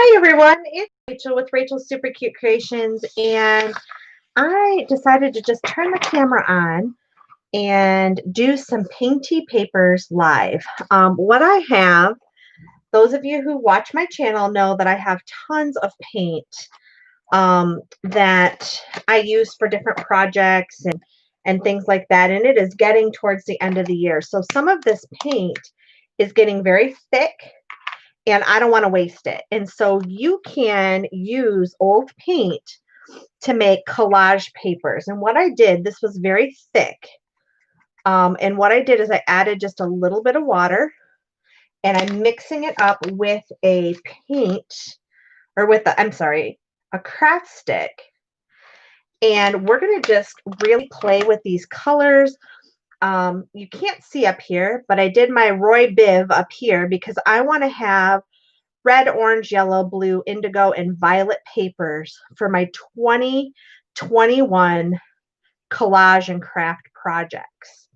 Hi everyone, it's Rachel with Rachel's Super Cute Creations, and I decided to just turn the camera on and do some Painty papers live. What I have, those of you who watch my channel know that I have tons of paint that I use for different projects and things like that, and it is getting towards the end of the year. So some of this paint is getting very thick and I don't want to waste it. And so you can use old paint to make collage papers. And what I did, this was very thick. And what I did is I added just a little bit of water and I'm mixing it up with a paint or with a, I'm sorry, a craft stick. And we're going to just really play with these colors. You can't see up here, but I did my Roy Biv up here because I want to have red, orange, yellow, blue, indigo, and violet papers for my 2021 collage and craft projects.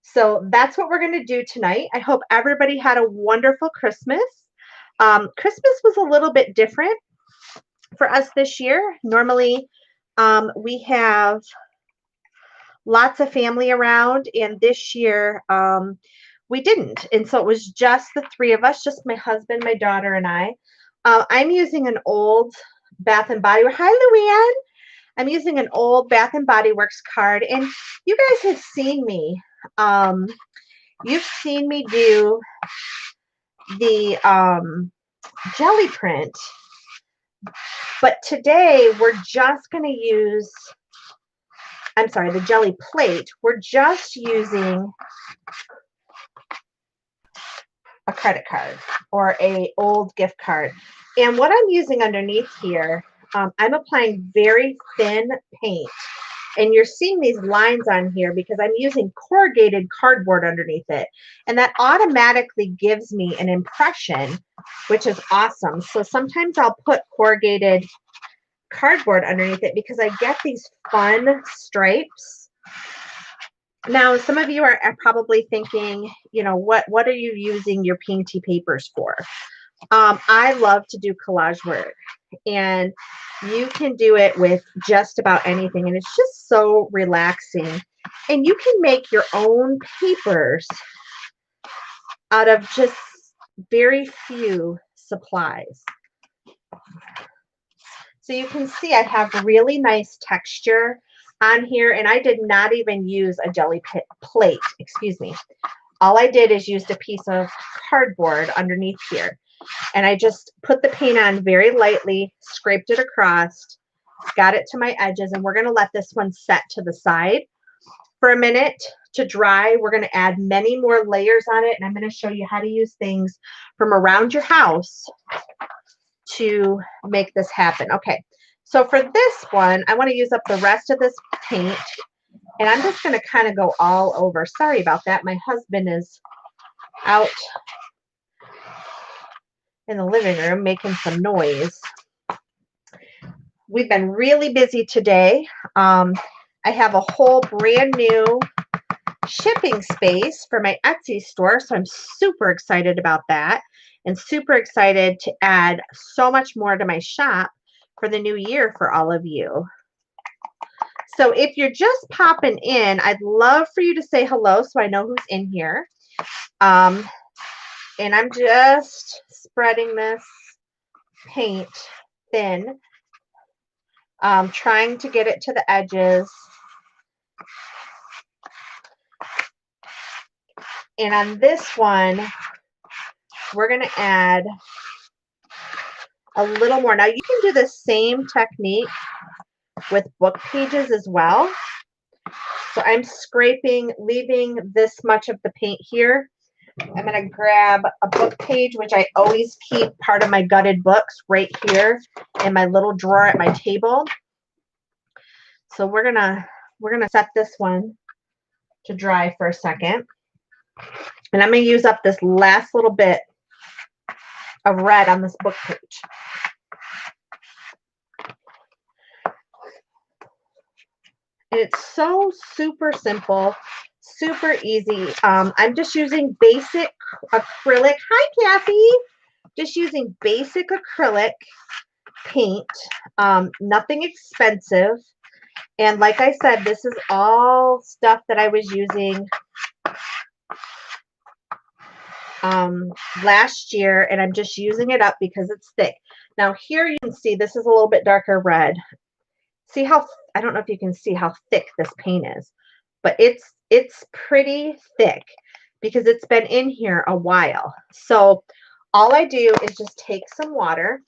So that's what we're going to do tonight. I hope everybody had a wonderful Christmas. Christmas was a little bit different for us this year. Normally, we have lots of family around, and this year we didn't. And so it was just the three of us, just my husband, my daughter, and I. I'm using an old Bath and Body Works. Hi, Luann. I'm using an old Bath and Body Works card, and you guys have seen me. You've seen me do the jelly print, but today we're just going to use, I'm sorry, the jelly plate. We're just using a credit card or a old gift card. And what I'm using underneath here, I'm applying very thin paint. And you're seeing these lines on here because I'm using corrugated cardboard underneath it. And that automatically gives me an impression, which is awesome. So sometimes I'll put corrugated cardboard underneath it because I get these fun stripes. Now, some of you are probably thinking, you know, what are you using your Painty papers for? I love to do collage work, and you can do it with just about anything, and it's just so relaxing. And you can make your own papers out of just very few supplies. So you can see I have really nice texture on here, and I did not even use a jelly plate, excuse me. All I did is used a piece of cardboard underneath here, and I just put the paint on very lightly, scraped it across, got it to my edges, and we're going to let this one set to the side for a minute to dry. We're going to add many more layers on it, and I'm going to show you how to use things from around your house to make this happen. Okay, so for this one, I want to use up the rest of this paint, and I'm just going to kind of go all over. Sorry about that. My husband is out in the living room making some noise. We've been really busy today. I have a whole brand new shipping space for my Etsy store, so I'm super excited about that and super excited to add so much more to my shop for the new year for all of you. So if you're just popping in, I'd love for you to say hello so I know who's in here. And I'm just spreading this paint thin, trying to get it to the edges. And on this one, we're going to add a little more. Now you can do the same technique with book pages as well. So I'm scraping, leaving this much of the paint here. I'm going to grab a book page, which I always keep part of my gutted books right here in my little drawer at my table. So we're gonna set this one to dry for a second. And I'm going to use up this last little bit of red on this book page. And it's so super simple, super easy. I'm just using basic acrylic. Hi, Kathy. just using basic acrylic paint, nothing expensive. And like I said, this is all stuff that I was using last year, and I'm just using it up because it's thick. Now here you can see this is a little bit darker red. See how, I don't know if you can see how thick this paint is, but it's pretty thick because it's been in here a while. So all I do is just take some water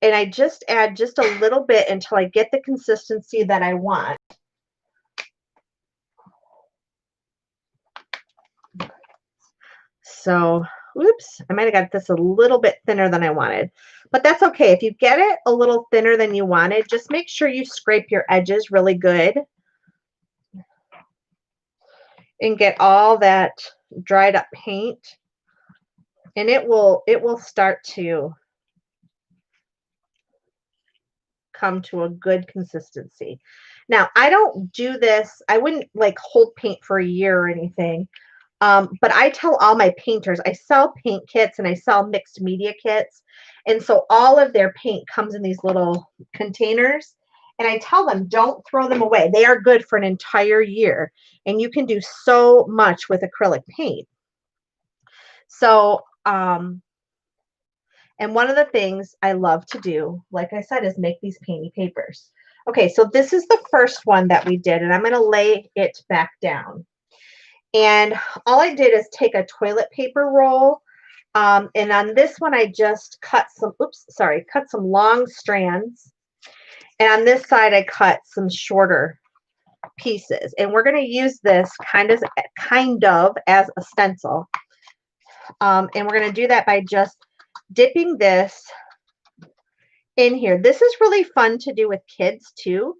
and I just add just a little bit until I get the consistency that I want. So, oops, I might have got this a little bit thinner than I wanted, but that's okay. If you get it a little thinner than you wanted, just make sure you scrape your edges really good and get all that dried up paint, and it will start to come to a good consistency. Now, I don't do this, I wouldn't like hold paint for a year or anything. But I tell all my painters, I sell paint kits and I sell mixed media kits. And so all of their paint comes in these little containers. And I tell them, don't throw them away. They are good for an entire year. And you can do so much with acrylic paint. So, and one of the things I love to do, like I said, is make these painty papers. Okay, so this is the first one that we did, and I'm going to lay it back down. And all I did is take a toilet paper roll, and on this one I just cut some, cut some long strands. And on this side I cut some shorter pieces. And we're going to use this kind of as a stencil. And we're going to do that by just dipping this in here. This is really fun to do with kids too.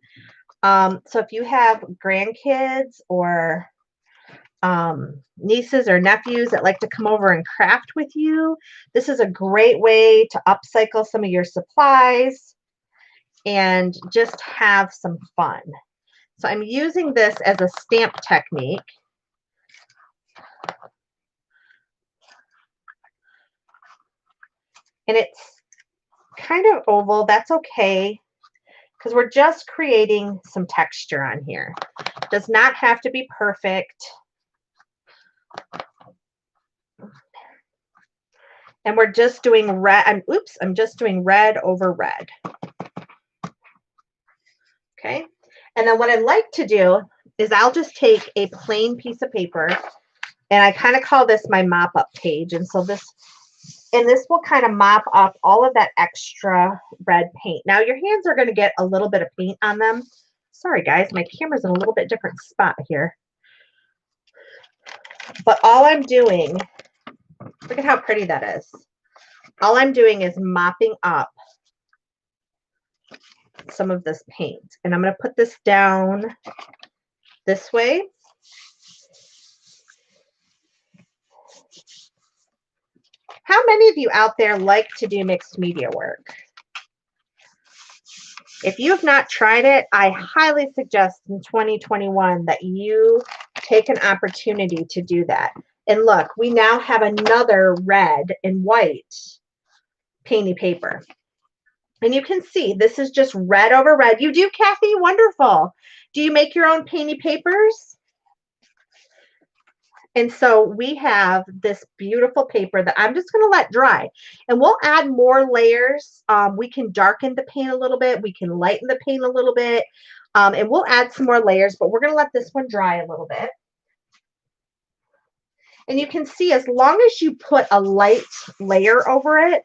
So if you have grandkids or nieces or nephews that like to come over and craft with you, this is a great way to upcycle some of your supplies and just have some fun. So I'm using this as a stamp technique. And it's kind of oval. That's okay, because we're just creating some texture on here. It does not have to be perfect. And we're just doing red. I'm just doing red over red. Okay. And then what I like to do is I'll just take a plain piece of paper, and I kind of call this my mop up page. And so this will kind of mop up all of that extra red paint. Now your hands are going to get a little bit of paint on them. Sorry guys, my camera's in a little bit different spot here. But all I'm doing, look at how pretty that is. All I'm doing is mopping up some of this paint. And I'm going to put this down this way. How many of you out there like to do mixed media work? If you have not tried it, I highly suggest in 2021 that you take an opportunity to do that. And look, we now have another red and white painty paper. And you can see this is just red over red. You do, Kathy? Wonderful. Do you make your own painty papers? And so we have this beautiful paper that I'm just going to let dry. And we'll add more layers. We can darken the paint a little bit. We can lighten the paint a little bit. And we'll add some more layers, but we're going to let this one dry a little bit. And you can see as long as you put a light layer over it,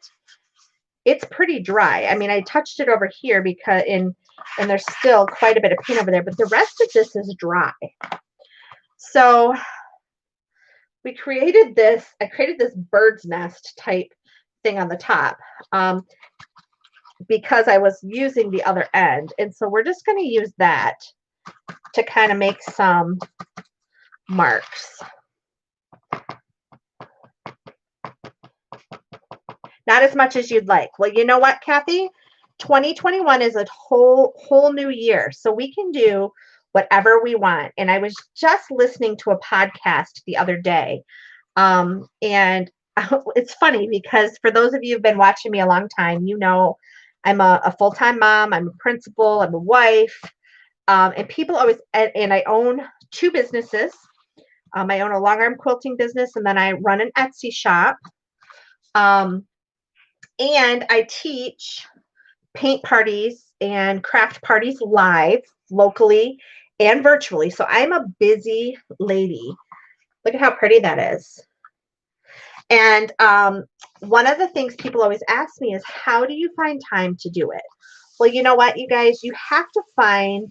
it's pretty dry. I mean, I touched it over here because and there's still quite a bit of paint over there, but the rest of this is dry. So we created this, I created this bird's nest type thing on the top because I was using the other end. And so we're just going to use that to kind of make some marks. Not as much as you'd like. Well, you know what, Kathy? 2021 is a whole new year. So we can do whatever we want. And I was just listening to a podcast the other day. And it's funny because for those of you who've been watching me a long time, you know I'm a full-time mom, I'm a principal, I'm a wife, and people always, and I own two businesses. I own a long arm quilting business, and then I run an Etsy shop. Um, and I teach paint parties and craft parties live, locally and virtually. So I'm a busy lady. Look at how pretty that is. And one of the things people always ask me is, how do you find time to do it? Well, you know what, you guys, you have to find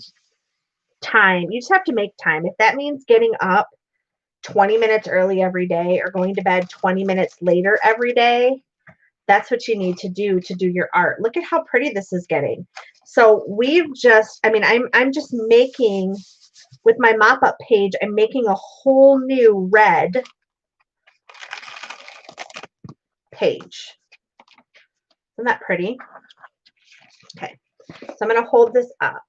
time. You just have to make time. If that means getting up 20 minutes early every day or going to bed 20 minutes later every day, that's what you need to do your art. Look at how pretty this is getting. So we've just, I mean, I'm just making, with my mop-up page, I'm making a whole new red page. Isn't that pretty? Okay, so I'm going to hold this up.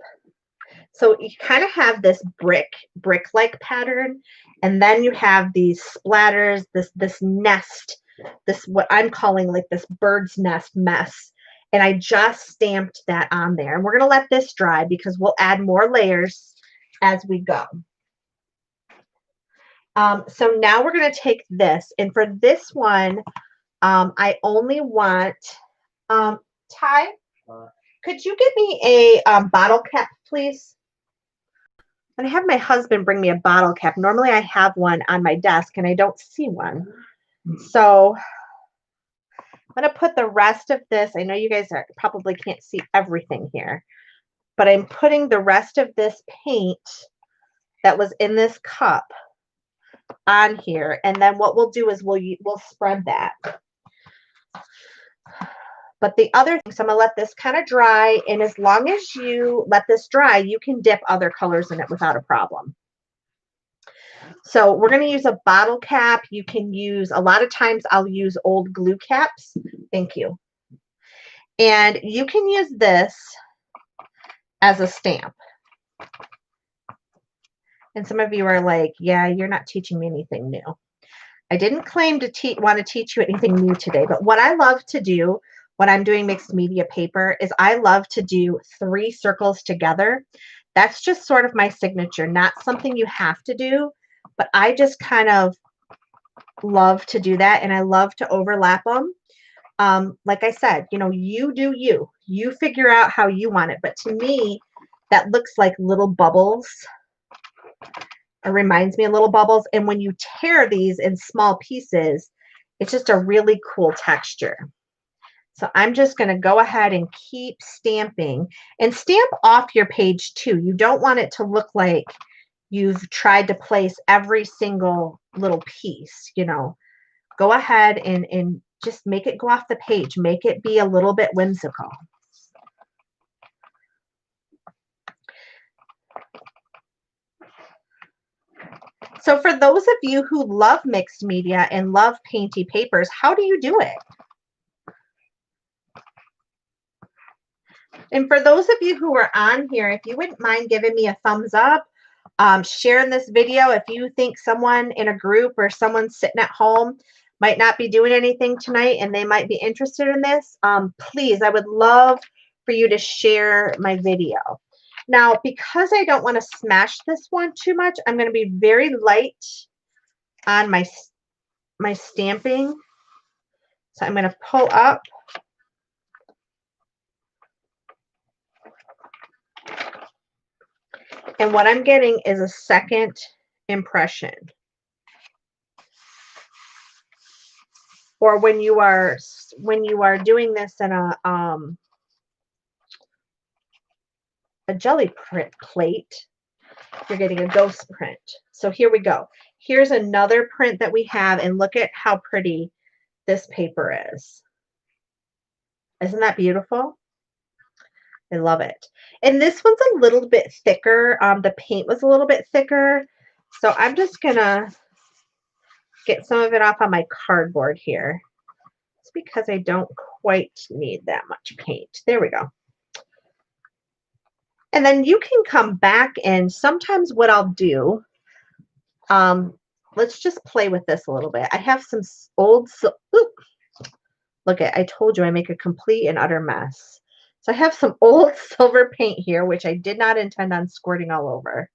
So you kind of have this brick-like pattern, and then you have these splatters, this nest, this what I'm calling like this bird's nest mess. And I just stamped that on there. And we're going to let this dry because we'll add more layers as we go. So now we're going to take this, and for this one, I only want, Ty, could you give me a bottle cap, please? And I have my husband bring me a bottle cap. Normally I have one on my desk and I don't see one. So I'm going to put the rest of this. I know you guys probably can't see everything here, but I'm putting the rest of this paint that was in this cup on here. And then what we'll do is we'll spread that. But the other thing, so I'm going to let this kind of dry. And as long as you let this dry, you can dip other colors in it without a problem. So we're going to use a bottle cap. You can use, a lot of times I'll use old glue caps. Thank you. And you can use this as a stamp. And some of you are like, yeah, you're not teaching me anything new. I didn't claim to want to teach you anything new today, but what I love to do when I'm doing mixed media paper is I love to do 3 circles together. That's just sort of my signature, not something you have to do, but I just kind of love to do that, and I love to overlap them. Like I said, you know, you do you. You figure out how you want it, but to me, that looks like little bubbles. It reminds me of little bubbles, and when you tear these in small pieces, it's just a really cool texture. So I'm just going to go ahead and keep stamping, and stamp off your page too. You don't want it to look like you've tried to place every single little piece, you know. Go ahead and just make it go off the page. Make it be a little bit whimsical. So for those of you who love mixed media and love painty papers, how do you do it? And for those of you who are on here, if you wouldn't mind giving me a thumbs up, sharing this video. If you think someone in a group or someone sitting at home might not be doing anything tonight and they might be interested in this, please, I would love for you to share my video. Now, because I don't want to smash this one too much, I'm going to be very light on my stamping. So I'm going to pull up. And what I'm getting is a second impression. Or when you are doing this in a jelly print plate, you're getting a ghost print. So here we go. Here's another print that we have, and look at how pretty this paper is. Isn't that beautiful? I love it. And this one's a little bit thicker. The paint was a little bit thicker. So I'm just gonna get some of it off on my cardboard here. It's because I don't quite need that much paint. There we go. And then you can come back, and sometimes what I'll do, let's just play with this a little bit. I have some old, look at, I told you I make a complete and utter mess. So I have some old silver paint here, which I did not intend on squirting all over.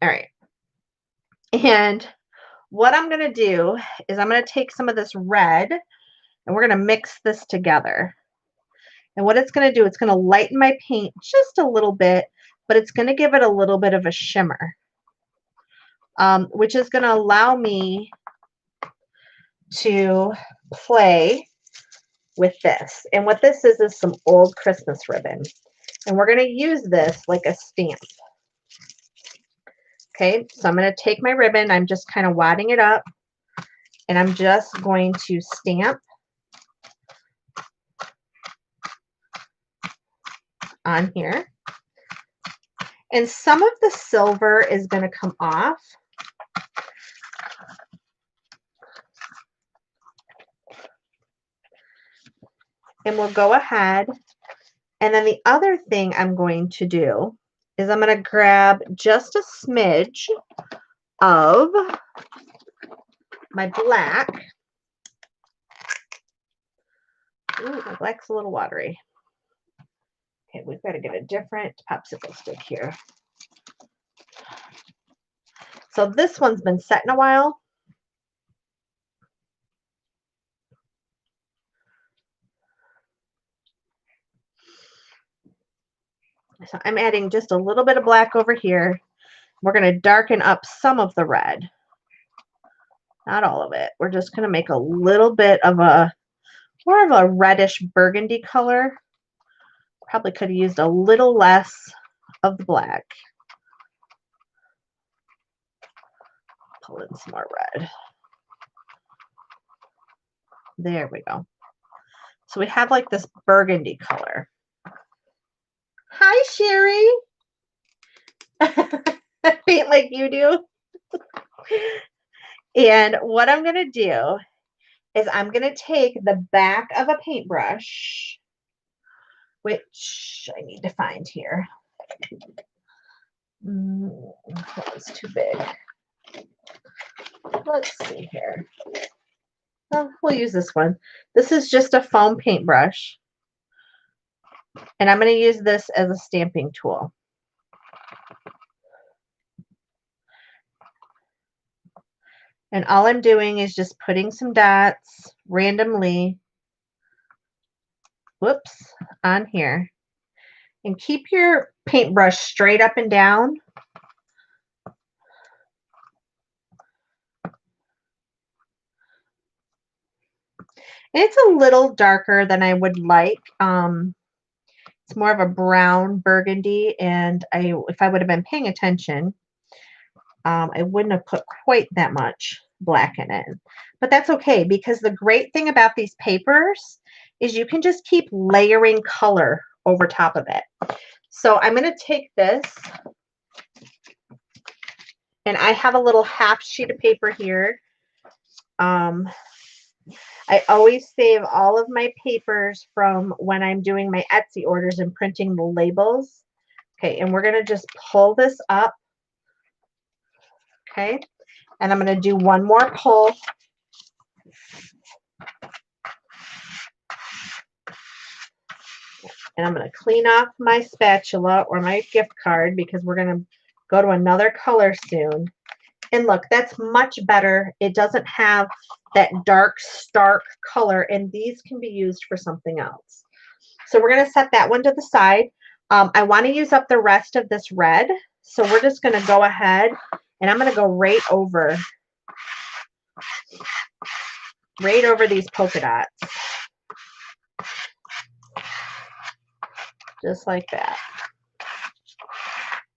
All right. And what I'm going to do is I'm going to take some of this red and we're going to mix this together. And what it's going to do, it's going to lighten my paint just a little bit, but it's going to give it a little bit of a shimmer, which is going to allow me to play with this. And what this is some old Christmas ribbon. And we're going to use this like a stamp. Okay, so I'm going to take my ribbon. I'm just kind of wadding it up. And I'm just going to stamp on here. And some of the silver is going to come off. And we'll go ahead. And then the other thing I'm going to do is I'm going to grab just a smidge of my black. Ooh, my black's a little watery. Okay, we've got to get a different popsicle stick here. So this one's been set in a while. So I'm adding just a little bit of black over here. We're going to darken up some of the red. Not all of it. We're just going to make a little bit of a, more of a reddish burgundy color. Probably could have used a little less of the black. Pull in some more red. There we go. So we have like this burgundy color. Hi, Sherry. Paint like you do. And what I'm going to do is I'm going to take the back of a paintbrush, which I need to find here. That was too big. Let's see here. Well, we'll use this one. This is just a foam paintbrush. And I'm going to use this as a stamping tool. And all I'm doing is just putting some dots randomly, whoops, on here. And keep your paintbrush straight up and down. And it's a little darker than I would like. It's more of a brown burgundy, and if I would have been paying attention, I wouldn't have put quite that much black in it. But that's okay, because the great thing about these papers is you can just keep layering color over top of it. So I'm going to take this, and I have a little half sheet of paper here. I always save all of my papers from when I'm doing my Etsy orders and printing the labels. Okay, and we're going to just pull this up. Okay, and I'm going to do one more pull. And I'm going to clean off my spatula or my gift card because we're going to go to another color soon. And look, that's much better. It doesn't have that dark, stark color, and these can be used for something else. So we're going to set that one to the side. I want to use up the rest of this red, so we're just going to go ahead, and I'm going to go right over these polka dots. Just like that.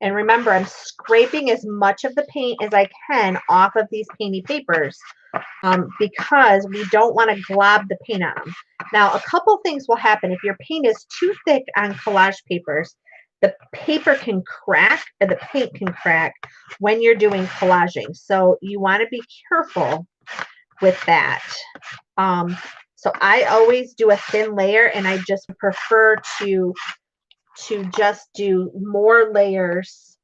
And remember, I'm scraping as much of the paint as I can off of these painty papers because we don't want to glob the paint on them. Now, a couple things will happen. If your paint is too thick on collage papers, the paper can crack, or the paint can crack when you're doing collaging. So you want to be careful with that. So I always do a thin layer, and I just prefer to just do more layers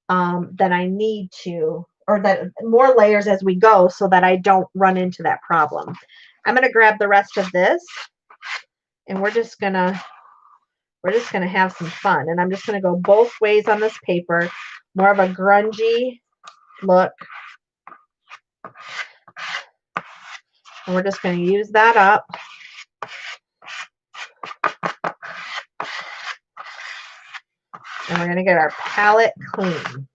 than I need to, or that more layers as we go so that I don't run into that problem. I'm going to grab the rest of this and we're just going to have some fun. And I'm just going to go both ways on this paper, more of a grungy look. And we're just going to use that up. And we're going to get our palette clean.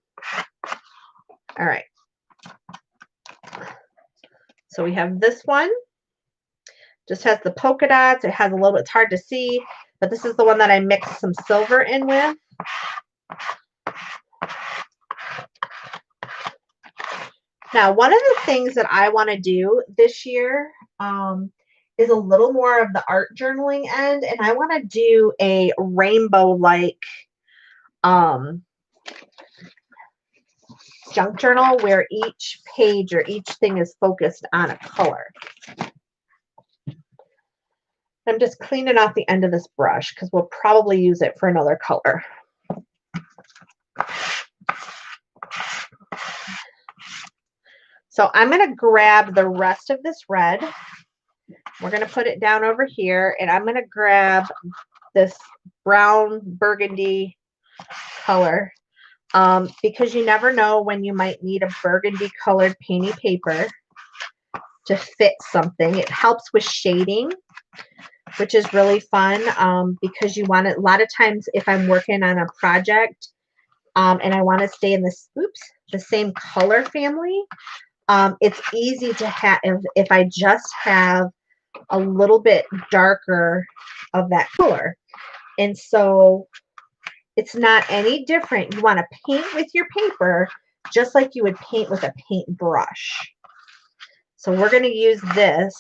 All right. So we have this one. Just has the polka dots. It has a little bit, it's hard to see, but this is the one that I mixed some silver in with. Now, one of the things that I want to do this year is a little more of the art journaling end, and I want to do a rainbow-like junk journal where each page or each thing is focused on a color. I'm just cleaning off the end of this brush because we'll probably use it for another color. So I'm going to grab the rest of this red. We're going to put it down over here, and I'm going to grab this brown burgundy color because you never know when you might need a burgundy colored painty paper to fit something. It helps with shading, which is really fun because you want it. A lot of times if I'm working on a project and I want to stay in this, the same color family, it's easy to have if I just have a little bit darker of that color. And so it's not any different. You want to paint with your paper just like you would paint with a paintbrush. So we're going to use this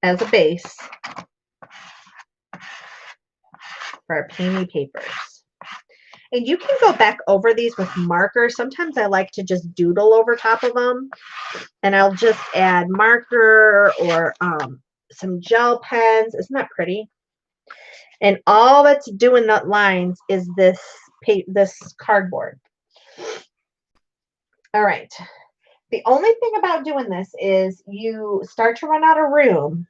as a base for our painty papers. And you can go back over these with markers. Sometimes I like to just doodle over top of them. And I'll just add marker or some gel pens. Isn't that pretty? And all that's doing that lines is this cardboard. All right. The only thing about doing this is you start to run out of room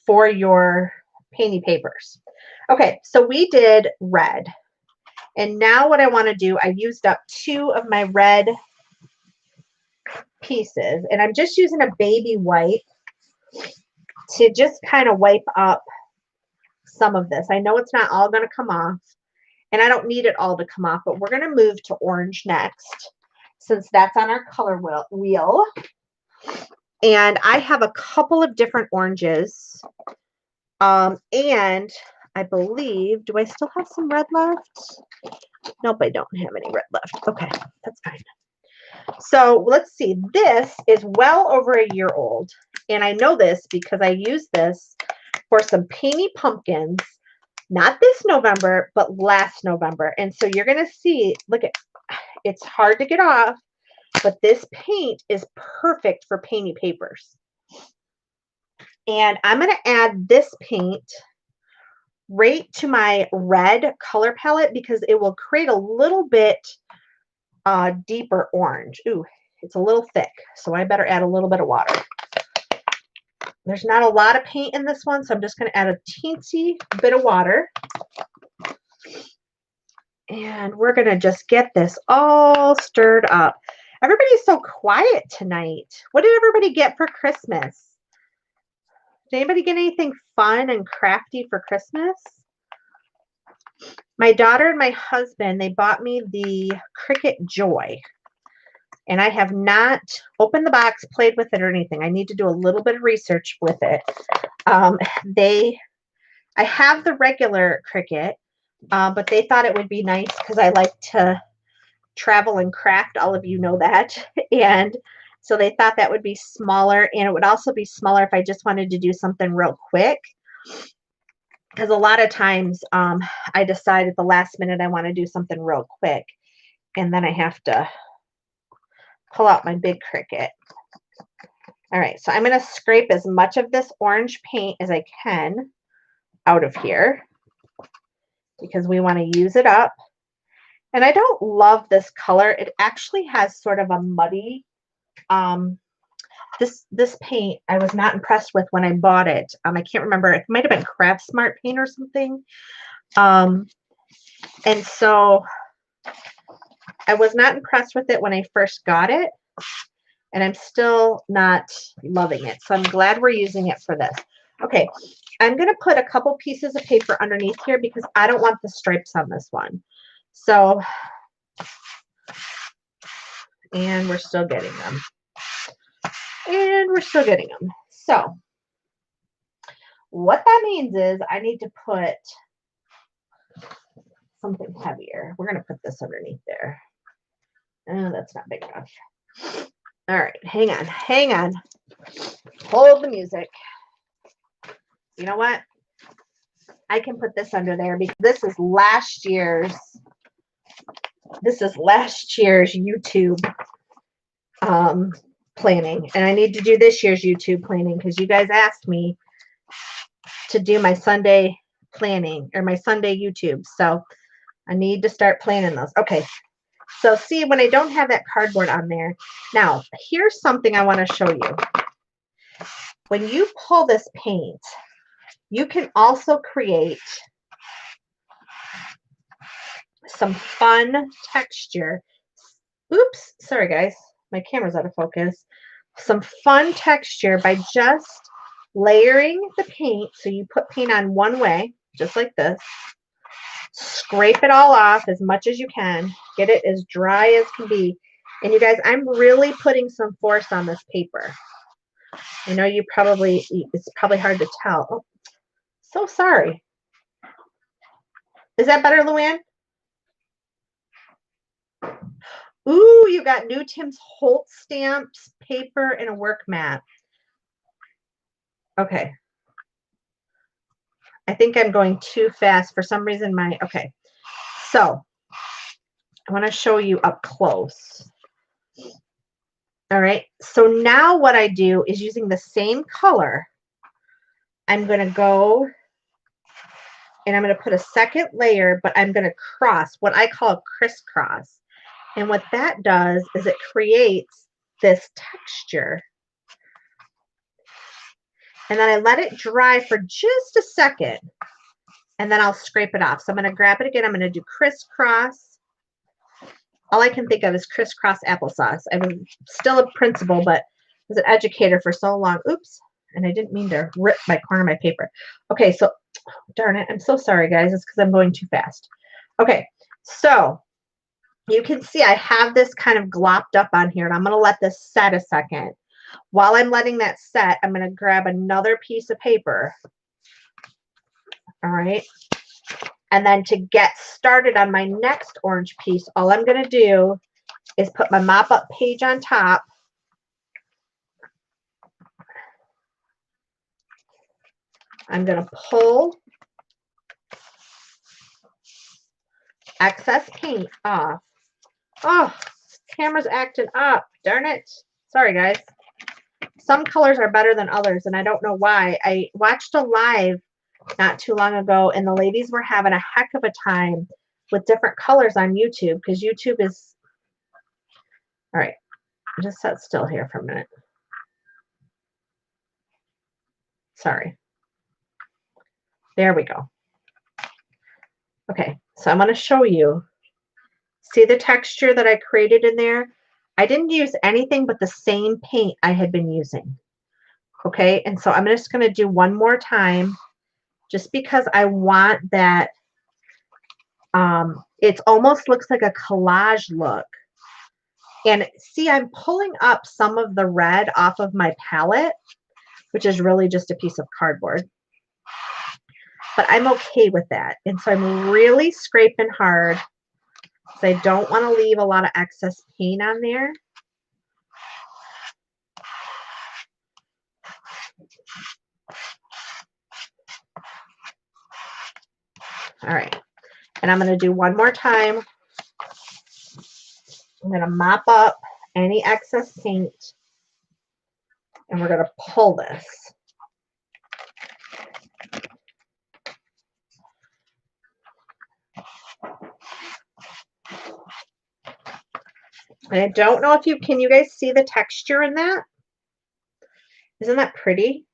for your painty papers. Okay, so we did red. And now what I want to do, I used up 2 of my red pieces. And I'm just using a baby wipe to just kind of wipe up some of this. I know it's not all going to come off. And I don't need it all to come off. But we're going to move to orange next, since that's on our color wheel. And I have a couple of different oranges. And I believe, do I still have some red left? Nope, I don't have any red left. Okay, that's fine. So let's see. This is well over a year old. And I know this because I used this for some painty pumpkins, not this November, but last November. And so you're going to see, look at, it's hard to get off, but this paint is perfect for painty papers. And I'm going to add this paint right to my red color palette because it will create a little bit deeper orange. Ooh, it's a little thick, so I better add a little bit of water. There's not a lot of paint in this one, so I'm just going to add a teensy bit of water. And we're going to just get this all stirred up. Everybody's so quiet tonight. What did everybody get for Christmas? Did anybody get anything fun and crafty for Christmas? My daughter and my husband, they bought me the Cricut Joy. And I have not opened the box, played with it or anything. I need to do a little bit of research with it. I have the regular Cricut, but they thought it would be nice because I like to travel and craft. All of you know that. And so they thought that would be smaller, and it would also be smaller if I just wanted to do something real quick. Because a lot of times I decide at the last minute I want to do something real quick, and then I have to pull out my big Cricut. All right, so I'm going to scrape as much of this orange paint as I can out of here because we want to use it up. And I don't love this color. It actually has sort of a muddy, this paint I was not impressed with when I bought it. I can't remember. It might have been Craft Smart paint or something. And so I was not impressed with it when I first got it. And I'm still not loving it. So I'm glad we're using it for this. Okay, I'm going to put a couple pieces of paper underneath here because I don't want the stripes on this one. So, and we're still getting them. And we're still getting them. So, what that means is I need to put something heavier. We're going to put this underneath there. Oh, that's not big enough. All right, hang on, hang on. Hold the music. You know what? I can put this under there because this is last year's YouTube planning. And I need to do this year's YouTube planning because you guys asked me to do my Sunday planning or my Sunday YouTube. So I need to start planning those. Okay. So see, when I don't have that cardboard on there, now here's something I want to show you. When you pull this paint, you can also create some fun texture. Oops, sorry guys, my camera's out of focus. Some fun texture by just layering the paint. So you put paint on one way, just like this. Scrape it all off as much as you can. Get it as dry as can be. And you guys, I'm really putting some force on this paper. I know it's probably hard to tell. Oh, so sorry. Is that better, Luann? Ooh, you got New Tim's Holt stamps, paper, and a work mat. Okay. I think I'm going too fast. For some reason, okay. So, I want to show you up close. All right. So now what I do is using the same color, I'm going to go and I'm going to put a second layer, but I'm going to cross what I call a crisscross. And what that does is it creates this texture. And then I let it dry for just a second. And then I'll scrape it off. So I'm going to grab it again. I'm going to do crisscross. All I can think of is crisscross applesauce. I'm still a principal, but was an educator for so long. Oops. And I didn't mean to rip my corner of my paper. Okay, so darn it. I'm so sorry, guys. It's because I'm going too fast. Okay, so you can see I have this kind of glopped up on here, and I'm going to let this set a second. While I'm letting that set, I'm going to grab another piece of paper. All right. And then to get started on my next orange piece, all I'm going to do is put my mop-up page on top. I'm going to pull excess paint off. Oh, camera's acting up. Darn it. Sorry, guys. Some colors are better than others, and I don't know why. I watched a live not too long ago, and the ladies were having a heck of a time with different colors on YouTube because YouTube is... All right. Just sit still here for a minute. Sorry. There we go. Okay, so I'm going to show you. See the texture that I created in there? I didn't use anything but the same paint I had been using. Okay, and so I'm just going to do one more time just because I want that. It almost looks like a collage look. And see, I'm pulling up some of the red off of my palette, which is really just a piece of cardboard. But I'm okay with that. And so I'm really scraping hard because I don't want to leave a lot of excess paint on there. All right. And I'm going to do one more time. I'm going to mop up any excess paint. And we're going to pull this. And I don't know if can you guys see the texture in that? Isn't that pretty?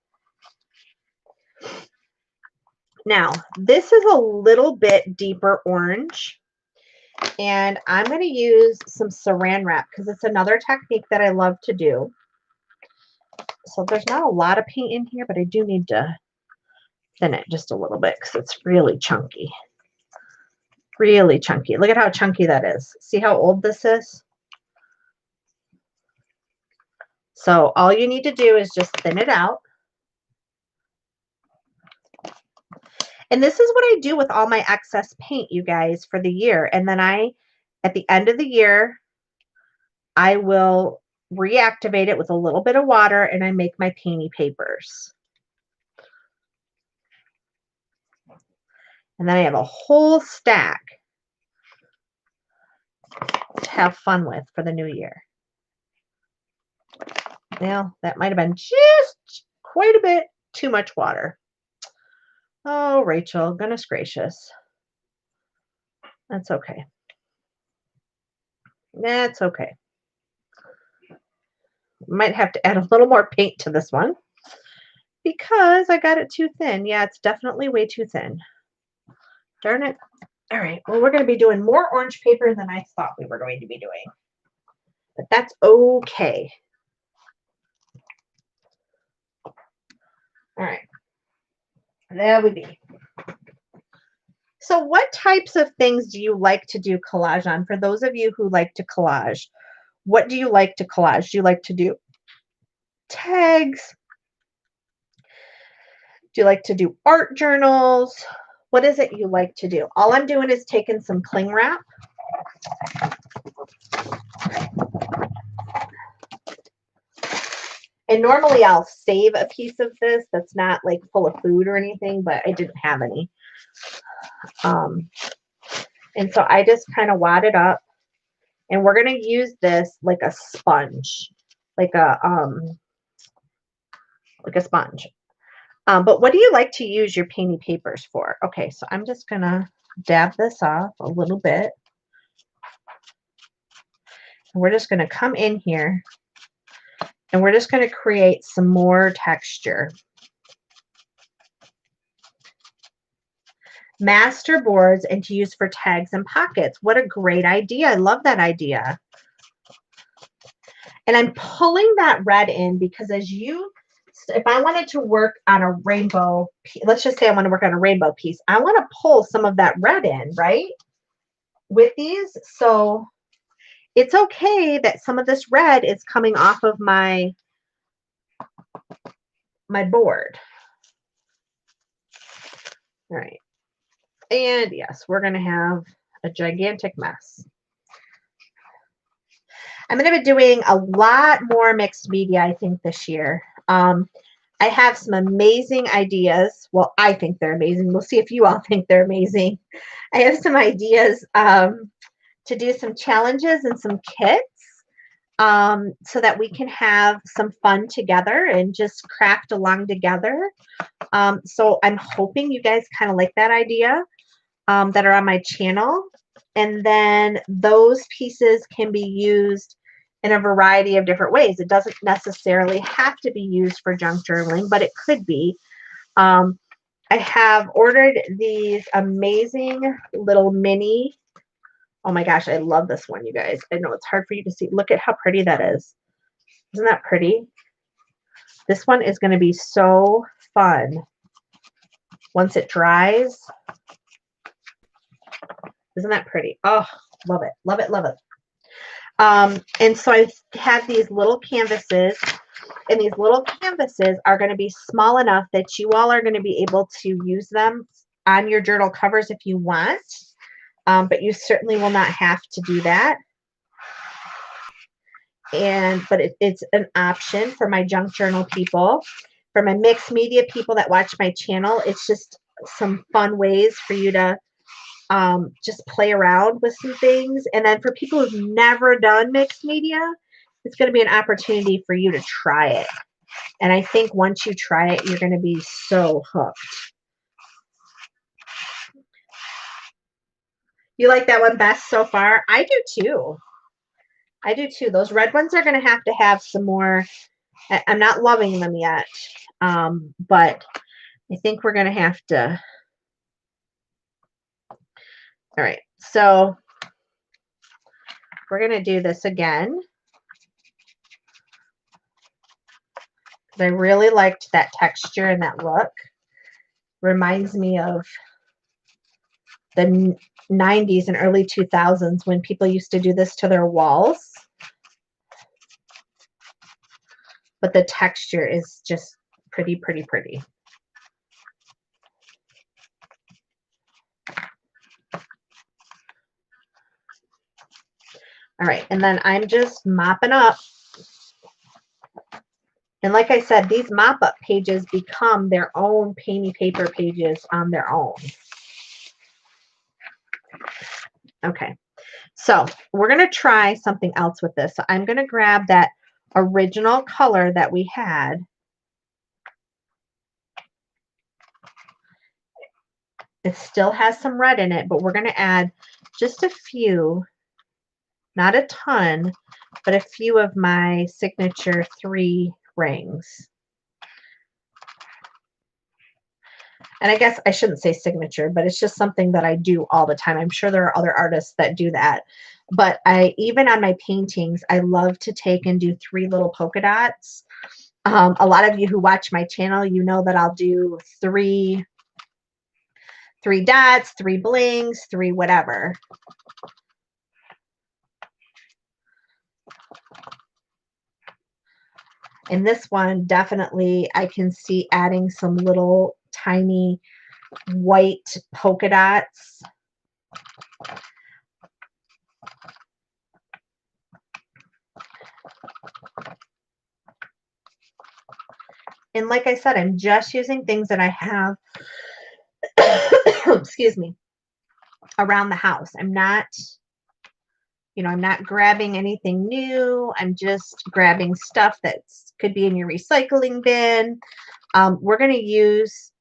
Now, this is a little bit deeper orange, and I'm going to use some saran wrap because it's another technique that I love to do. So there's not a lot of paint in here, but I do need to thin it just a little bit because it's really chunky. Really chunky. Look at how chunky that is. See how old this is? So all you need to do is just thin it out. And this is what I do with all my excess paint, you guys, for the year. And then at the end of the year, I will reactivate it with a little bit of water and I make my painty papers. And then I have a whole stack to have fun with for the new year. Now, that might have been just quite a bit too much water. Oh, Rachel, goodness gracious. That's okay. That's okay. Might have to add a little more paint to this one because I got it too thin. Yeah, it's definitely way too thin. Darn it. All right, well, we're going to be doing more orange paper than I thought we were going to be doing. But that's okay. All right. There we be. So what types of things do you like to do collage on? For those of you who like to collage, what do you like to collage? Do you like to do tags? Do you like to do art journals? What is it you like to do? All I'm doing is taking some cling wrap. And normally I'll save a piece of this that's not like full of food or anything, but I didn't have any. And so I just kind of wad it up, and we're going to use this like a sponge, like a sponge. But what do you like to use your painty papers for? Okay, so I'm just going to dab this off a little bit. And we're just going to come in here, and we're just going to create some more texture. Master boards and to use for tags and pockets. What a great idea. I love that idea. And I'm pulling that red in because if I wanted to work on a rainbow, let's just say I want to work on a rainbow piece, I want to pull some of that red in, right? With these. So it's okay that some of this red is coming off of my board. All right. And yes, we're going to have a gigantic mess. I'm going to be doing a lot more mixed media, I think, this year. I have some amazing ideas. Well, I think they're amazing. We'll see if you all think they're amazing. I have some ideas to do some challenges and some kits so that we can have some fun together and just craft along together. So I'm hoping you guys kind of like that idea. That are on my channel, and then those pieces can be used in a variety of different ways. It doesn't necessarily have to be used for junk journaling, but it could be. I have ordered these amazing little mini. Oh my gosh, I love this one, you guys. I know it's hard for you to see. Look at how pretty that is. Isn't that pretty? This one is going to be so fun once it dries. Isn't that pretty? Oh, love it, love it, love it. And so I have these little canvases, and these little canvases are going to be small enough that you all are going to be able to use them on your journal covers if you want, but you certainly will not have to do that. But it's an option for my junk journal people, for my mixed media people that watch my channel. It's just some fun ways for you to just play around with some things. And then for people who've never done mixed media, it's going to be an opportunity for you to try it. And I think once you try it, you're going to be so hooked. You like that one best so far? I do too. I do too. Those red ones are going to have some more. I'm not loving them yet, but I think we're going to have to. All right, so we're going to do this again. I really liked that texture and that look. Reminds me of the 90s and early 2000s when people used to do this to their walls. But the texture is just pretty, pretty, pretty. All right, and then I'm just mopping up. And like I said, these mop-up pages become their own Painty paper pages on their own. Okay, so we're going to try something else with this. So I'm going to grab that original color that we had. It still has some red in it, but we're going to add just a few, not a ton, but a few of my signature 3 rings. And I guess I shouldn't say signature, but it's just something that I do all the time. I'm sure there are other artists that do that. But even on my paintings, I love to take and do 3 little polka dots. A lot of you who watch my channel, you know that I'll do 3 dots, 3 blings, 3 whatever. And this one, definitely, I can see adding some little tiny white polka dots. And like I said, I'm just using things that I have, excuse me, around the house. I'm not, I'm not grabbing anything new. I'm just grabbing stuff that could be in your recycling bin. We're going to use,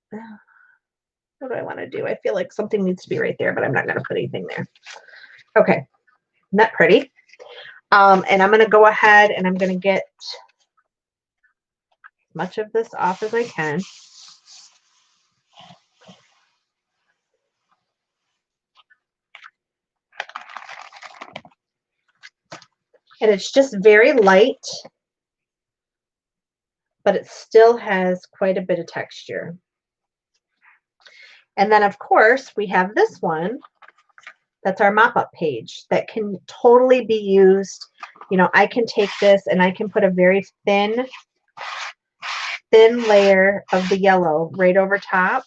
what do I want to do? I feel like something needs to be right there, but I'm not going to put anything there. Okay, isn't that pretty? And I'm going to go ahead and I'm going to get as much of this off as I can. And it's just very light, but it still has quite a bit of texture. And then, of course, we have this one. That's our mop-up page that can totally be used. I can take this and I can put a very thin layer of the yellow right over top.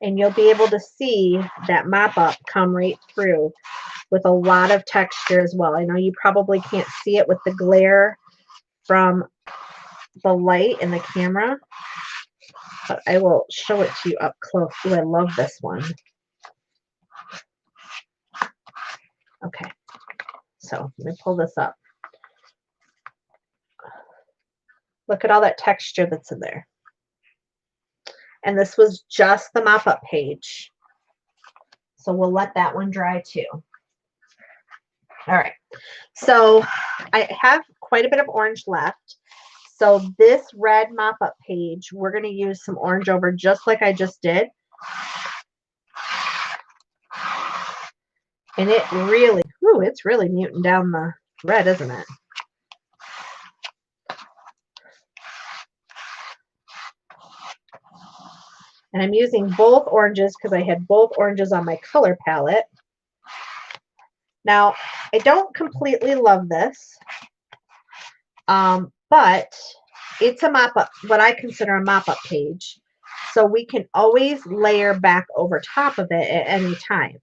And you'll be able to see that mop-up come right through with a lot of texture as well. I know you probably can't see it with the glare from the light in the camera, but I will show it to you up close. Ooh, I love this one. Okay, so let me pull this up. Look at all that texture that's in there. And this was just the mop-up page. So we'll let that one dry too. All right, so I have quite a bit of orange left. So this red mop-up page, we're going to use some orange over just like I just did. And it really, it's really muting down the red, isn't it? And I'm using both oranges because I had both oranges on my color palette. Now, I don't completely love this, but it's a mop-up, what I consider a mop-up page. So we can always layer back over top of it at any time.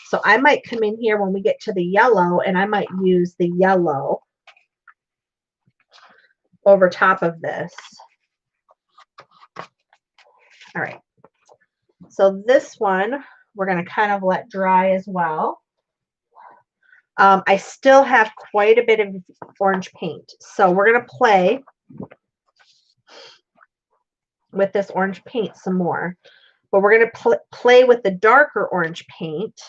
So I might come in here when we get to the yellow, and I might use the yellow over top of this. All right. So this one, we're going to kind of let dry as well. I still have quite a bit of orange paint. So we're going to play with this orange paint some more. But we're going to play with the darker orange paint.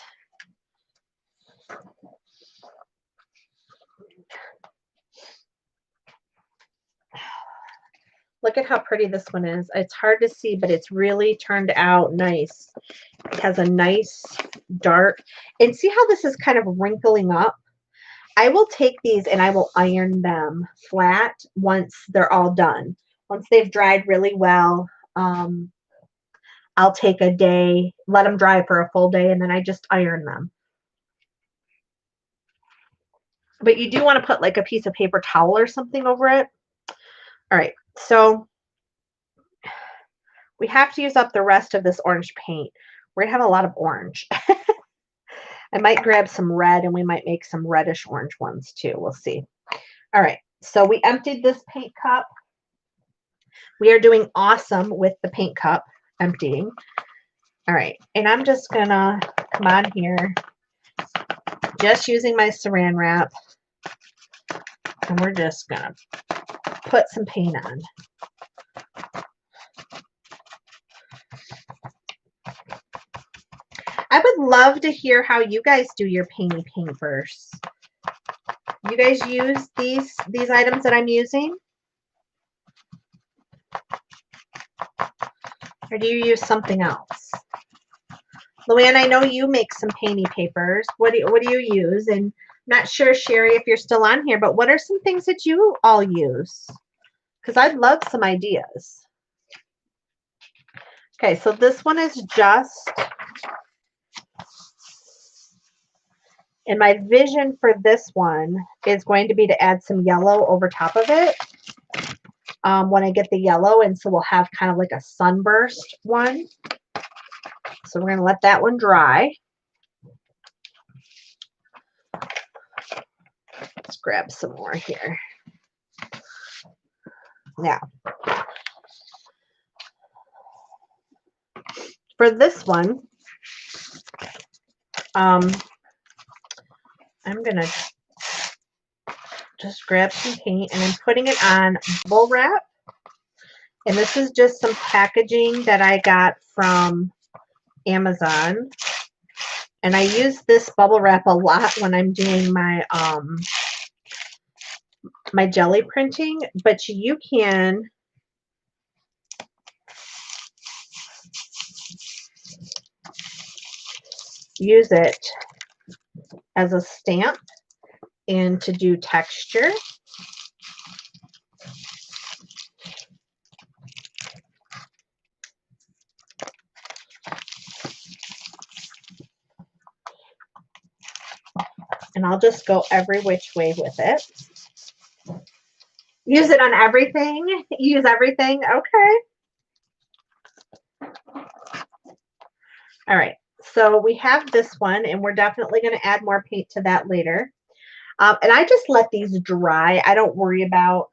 Look at how pretty this one is. It's hard to see, but it's really turned out nice. It has a nice dark. And see how this is kind of wrinkling up? I will take these and I will iron them flat once they're all done. Once they've dried really well, I'll take a day, let them dry for a full day, and then I just iron them. But you do want to put like a piece of paper towel or something over it. All right, so we have to use up the rest of this orange paint. We're going to have a lot of orange. I might grab some red and we might make some reddish orange ones too. We'll see. All right, so we emptied this paint cup. We are doing awesome with the paint cup emptying. All right, and I'm just going to come on here, just using my saran wrap, and we're just going to put some paint on. I would love to hear how you guys do your Painty papers. You guys use these items that I'm using? Or do you use something else? Luann, I know you make some Painty papers. What do you use? And I'm not sure, Sherry, if you're still on here, but what are some things that you all use? Because I'd love some ideas. Okay, so this one is just, and my vision for this one is going to be to add some yellow over top of it when I get the yellow, and so we'll have kind of like a sunburst one. So we're going to let that one dry. Let's grab some more here. Now, for this one, I'm going to just grab some paint and I'm putting it on bubble wrap. And this is just some packaging that I got from Amazon. And I use this bubble wrap a lot when I'm doing my my jelly printing, but you can use it as a stamp and to do texture. And I'll just go every which way with it. Use it on everything? Use everything? Okay. All right. So we have this one, and we're definitely going to add more paint to that later. And I just let these dry. I don't worry about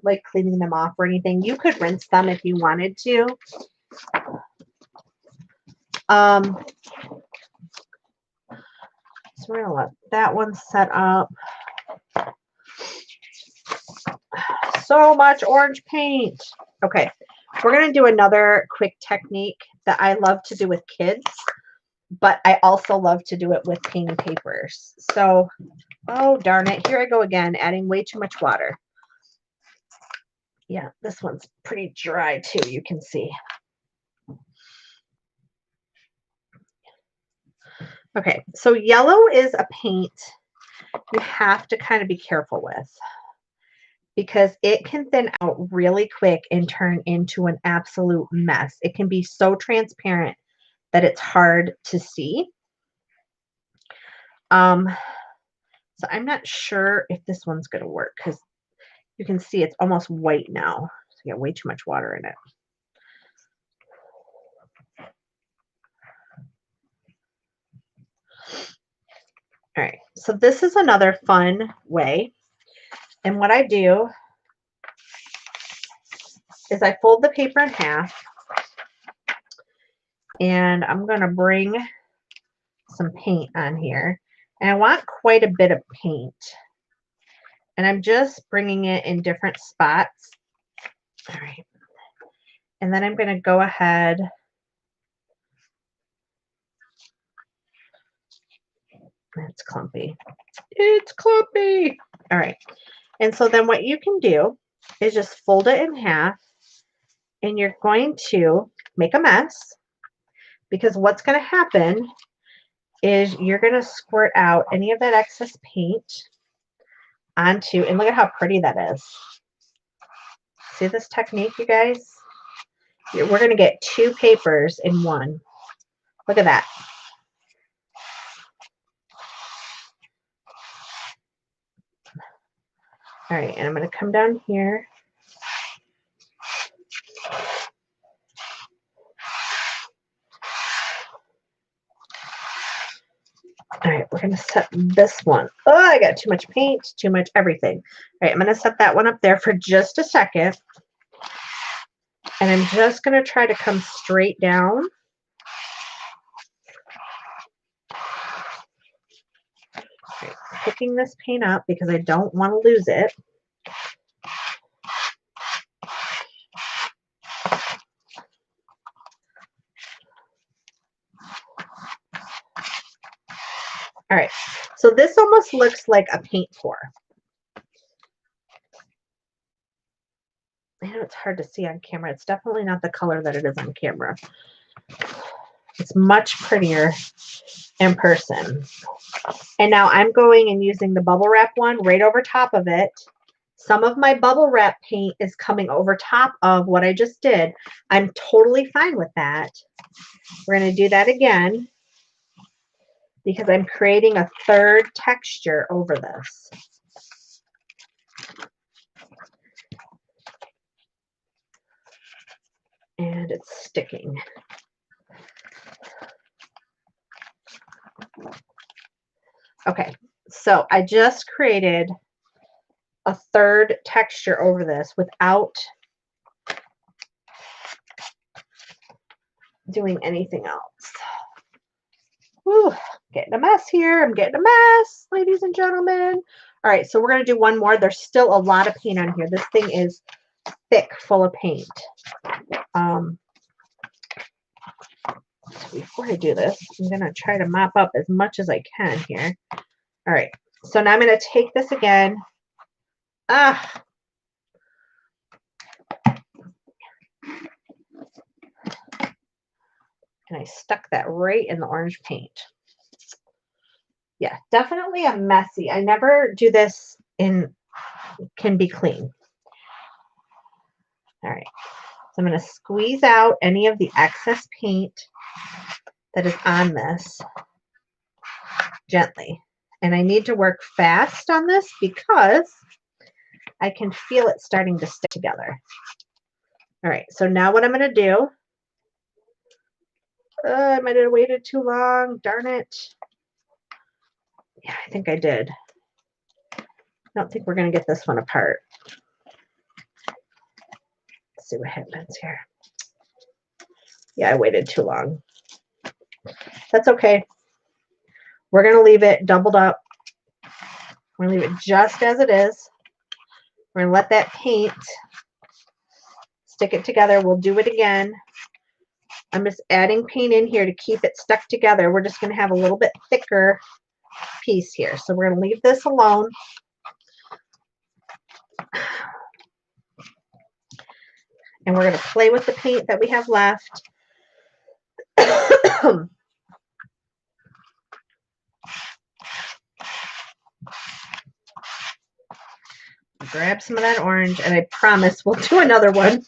like cleaning them off or anything. You could rinse them if you wanted to. So we're going to let that one set up. So much orange paint. Okay, we're going to do another quick technique that I love to do with kids, but I also love to do it with Painty papers. So, oh darn it, here I go again, adding way too much water. Yeah, this one's pretty dry too, you can see. Okay, so yellow is a paint you have to kind of be careful with, because it can thin out really quick and turn into an absolute mess. It can be so transparent that it's hard to see. So I'm not sure if this one's going to work, because you can see it's almost white now. So you got way too much water in it. All right, so this is another fun way. And what I do is I fold the paper in half, and I'm going to bring some paint on here. And I want quite a bit of paint. And I'm just bringing it in different spots And then I'm going to go ahead. It's clumpy. It's clumpy. All right. And so then what you can do is just fold it in half, and you're going to make a mess, because what's going to happen is you're going to squirt out any of that excess paint onto, and look at how pretty that is. See this technique, you guys? We're going to get two papers in one. Look at that. All right, and I'm going to come down here. All right, we're going to set this one. Oh, I got too much paint, too much everything. All right, I'm going to set that one up there for just a second. And I'm just going to try to come straight down. Right, picking this paint up because I don't want to lose it. All right, so this almost looks like a paint pour. I know it's hard to see on camera. It's definitely not the color that it is on camera. It's much prettier in person. And now I'm going and using the bubble wrap one right over top of it. Some of my bubble wrap paint is coming over top of what I just did. I'm totally fine with that. We're going to do that again because I'm creating a third texture over this. And it's sticking. Okay, so I just created a third texture over this without doing anything else. Whew, getting a mess here. I'm getting a mess, ladies and gentlemen. All right, so we're going to do one more. There's still a lot of paint on here. This thing is thick, full of paint. So before I do this, I'm going to try to mop up as much as I can here. All right, so now I'm going to take this again. And I stuck that right in the orange paint. Yeah, definitely a messy. I never do this in Can Be Clean. All right, so I'm going to squeeze out any of the excess paint that is on this gently. And I need to work fast on this because I can feel it starting to stick together. All right, so now what I'm going to do, I might have waited too long, darn it. Yeah, I think I did. I don't think we're going to get this one apart. Let's see what happens here. Yeah, I waited too long. That's okay. We're going to leave it doubled up. We're going to leave it just as it is. We're going to let that paint stick it together. We'll do it again. I'm just adding paint in here to keep it stuck together. We're just going to have a little bit thicker piece here. So we're going to leave this alone. And we're going to play with the paint that we have left. Grab some of that orange, and I promise we'll do another one.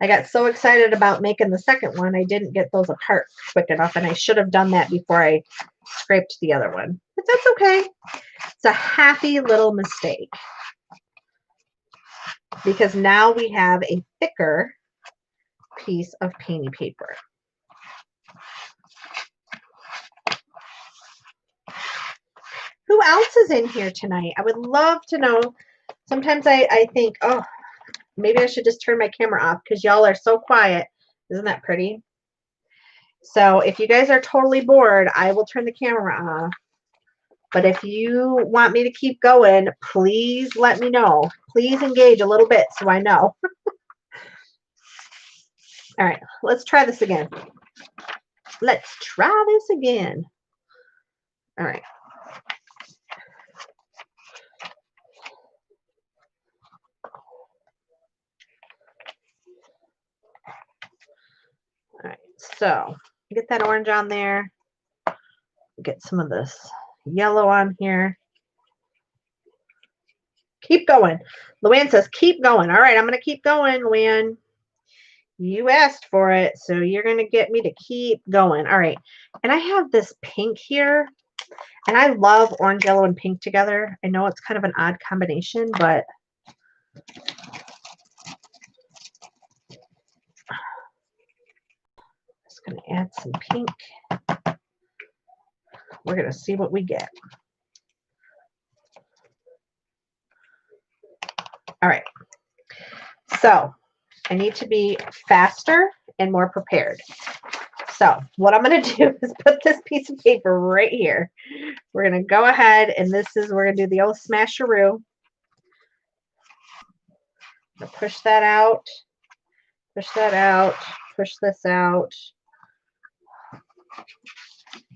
I got so excited about making the second one, I didn't get those apart quick enough, and I should have done that before I scraped the other one. But that's okay. It's a happy little mistake. Because now we have a thicker piece of painty paper. Who else is in here tonight? I would love to know. Sometimes I think, oh, maybe I should just turn my camera off because y'all are so quiet. Isn't that pretty? So if you guys are totally bored, I will turn the camera off. But if you want me to keep going, please let me know. Please engage a little bit so I know. All right, let's try this again. Let's try this again. All right. All right, so get that orange on there. Get some of this yellow on here. Keep going. Luann says, keep going. All right, I'm going to keep going, Luann. You asked for it, so you're going to get me to keep going. All right, and I have this pink here, and I love orange, yellow, and pink together. I know it's kind of an odd combination, but just going to add some pink. We're going to see what we get. All right, so I need to be faster and more prepared. So what I'm going to do is put this piece of paper right here. We're going to go ahead, and we're going to do the old smasheroo. Push that out, push that out, push this out.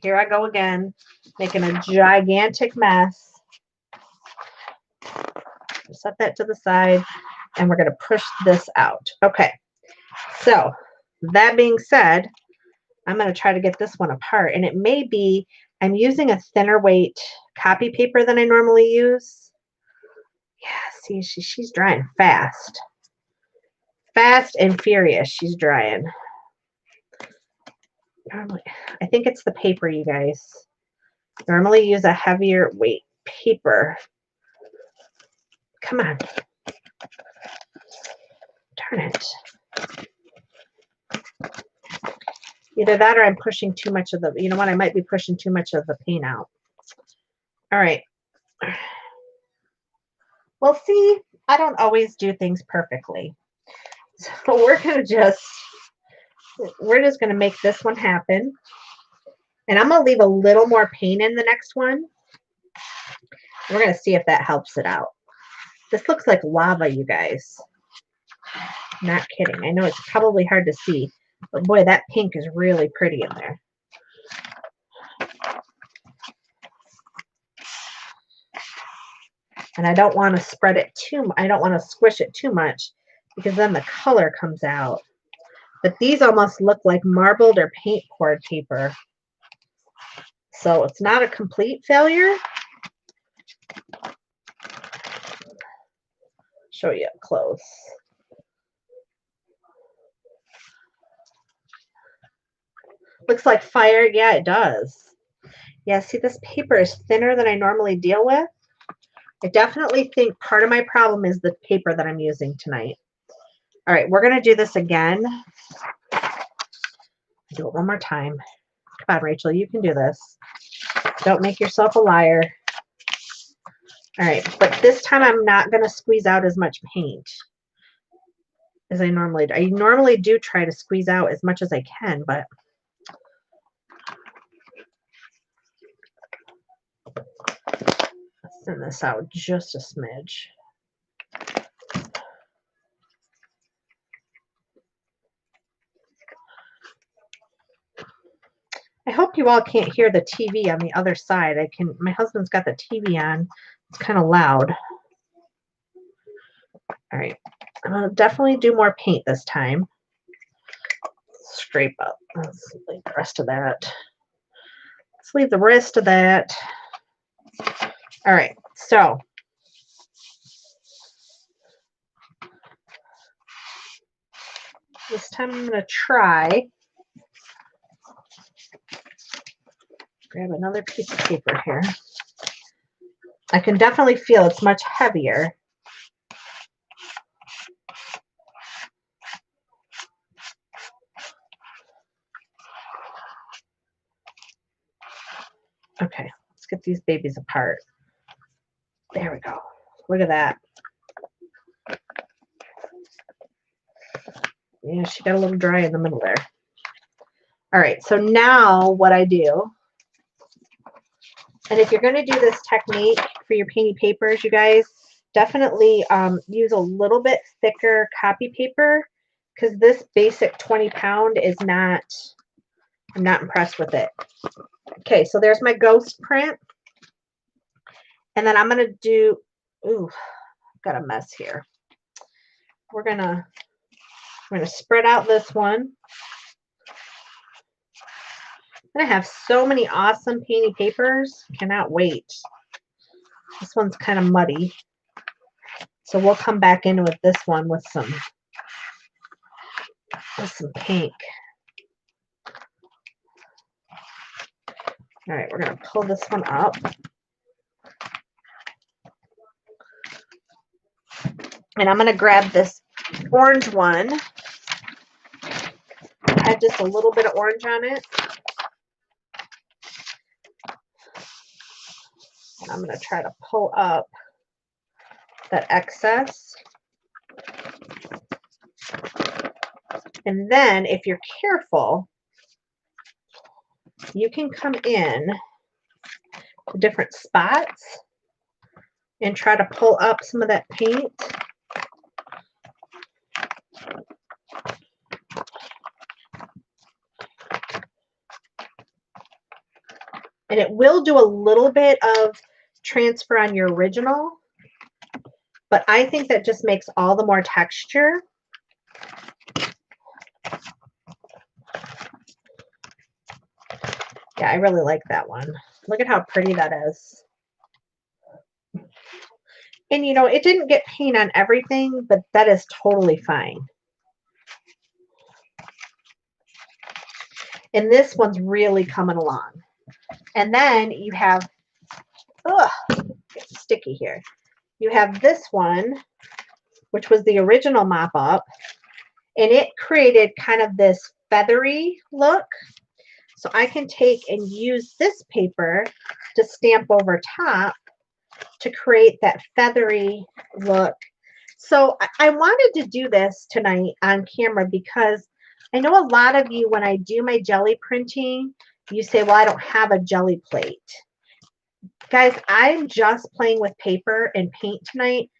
Here I go again, making a gigantic mess. Set that to the side, and we're going to push this out. Okay, so that being said, I'm going to try to get this one apart, and it may be I'm using a thinner weight copy paper than I normally use. Yeah, see, she's drying fast. Fast and furious, she's drying. Normally, I think it's the paper, you guys. Normally use a heavier weight paper. Come on. Darn it. Either that or I'm pushing too much of the, you know what, I might be pushing too much of the paint out. All right. Well, see, I don't always do things perfectly. So we're just going to make this one happen. And I'm going to leave a little more paint in the next one. We're going to see if that helps it out. This looks like lava, you guys. Not kidding. I know it's probably hard to see, but boy, that pink is really pretty in there. And I don't want to spread it too much. I don't want to squish it too much because then the color comes out. But these almost look like marbled or paint poured paper. So it's not a complete failure. Show you up close. Looks like fire. Yeah, it does. Yeah, see, this paper is thinner than I normally deal with. I definitely think part of my problem is the paper that I'm using tonight. All right, we're going to do this again. Do it one more time. Come on, Rachel, you can do this. Don't make yourself a liar. All right, but this time I'm not going to squeeze out as much paint as I normally do. I normally do try to squeeze out as much as I can, but let's thin this out just a smidge. I hope you all can't hear the TV on the other side. My husband's got the TV on. It's kind of loud. All right, I'm going to definitely do more paint this time. Scrape up. Let's leave the rest of that. Let's leave the rest of that. All right, so this time I'm going to try. Grab another piece of paper here. I can definitely feel it's much heavier. Okay, let's get these babies apart. There we go. Look at that. Yeah, she got a little dry in the middle there. All right, so now what I do, and if you're going to do this technique for your painty papers, you guys, definitely use a little bit thicker copy paper because this basic 20-pound is not, I'm not impressed with it. Okay, so there's my ghost print. And then I'm going to do, ooh, got a mess here. We're going to spread out this one. I'm going to have so many awesome painty papers. Cannot wait. This one's kind of muddy. So we'll come back in with this one with some pink. All right, we're going to pull this one up. And I'm going to grab this orange one. Add just a little bit of orange on it. And I'm going to try to pull up that excess. And then if you're careful, you can come in to different spots and try to pull up some of that paint. And it will do a little bit of transfer on your original, but I think that just makes all the more texture. Yeah, I really like that one. Look at how pretty that is. And you know, it didn't get paint on everything, but that is totally fine. And this one's really coming along. And then you have, ugh, it's sticky here. You have this one, which was the original mop up, and it created kind of this feathery look. So I can take and use this paper to stamp over top to create that feathery look. So I wanted to do this tonight on camera because I know a lot of you, when I do my jelly printing, you say, well, I don't have a jelly plate. Guys, I'm just playing with paper and paint tonight,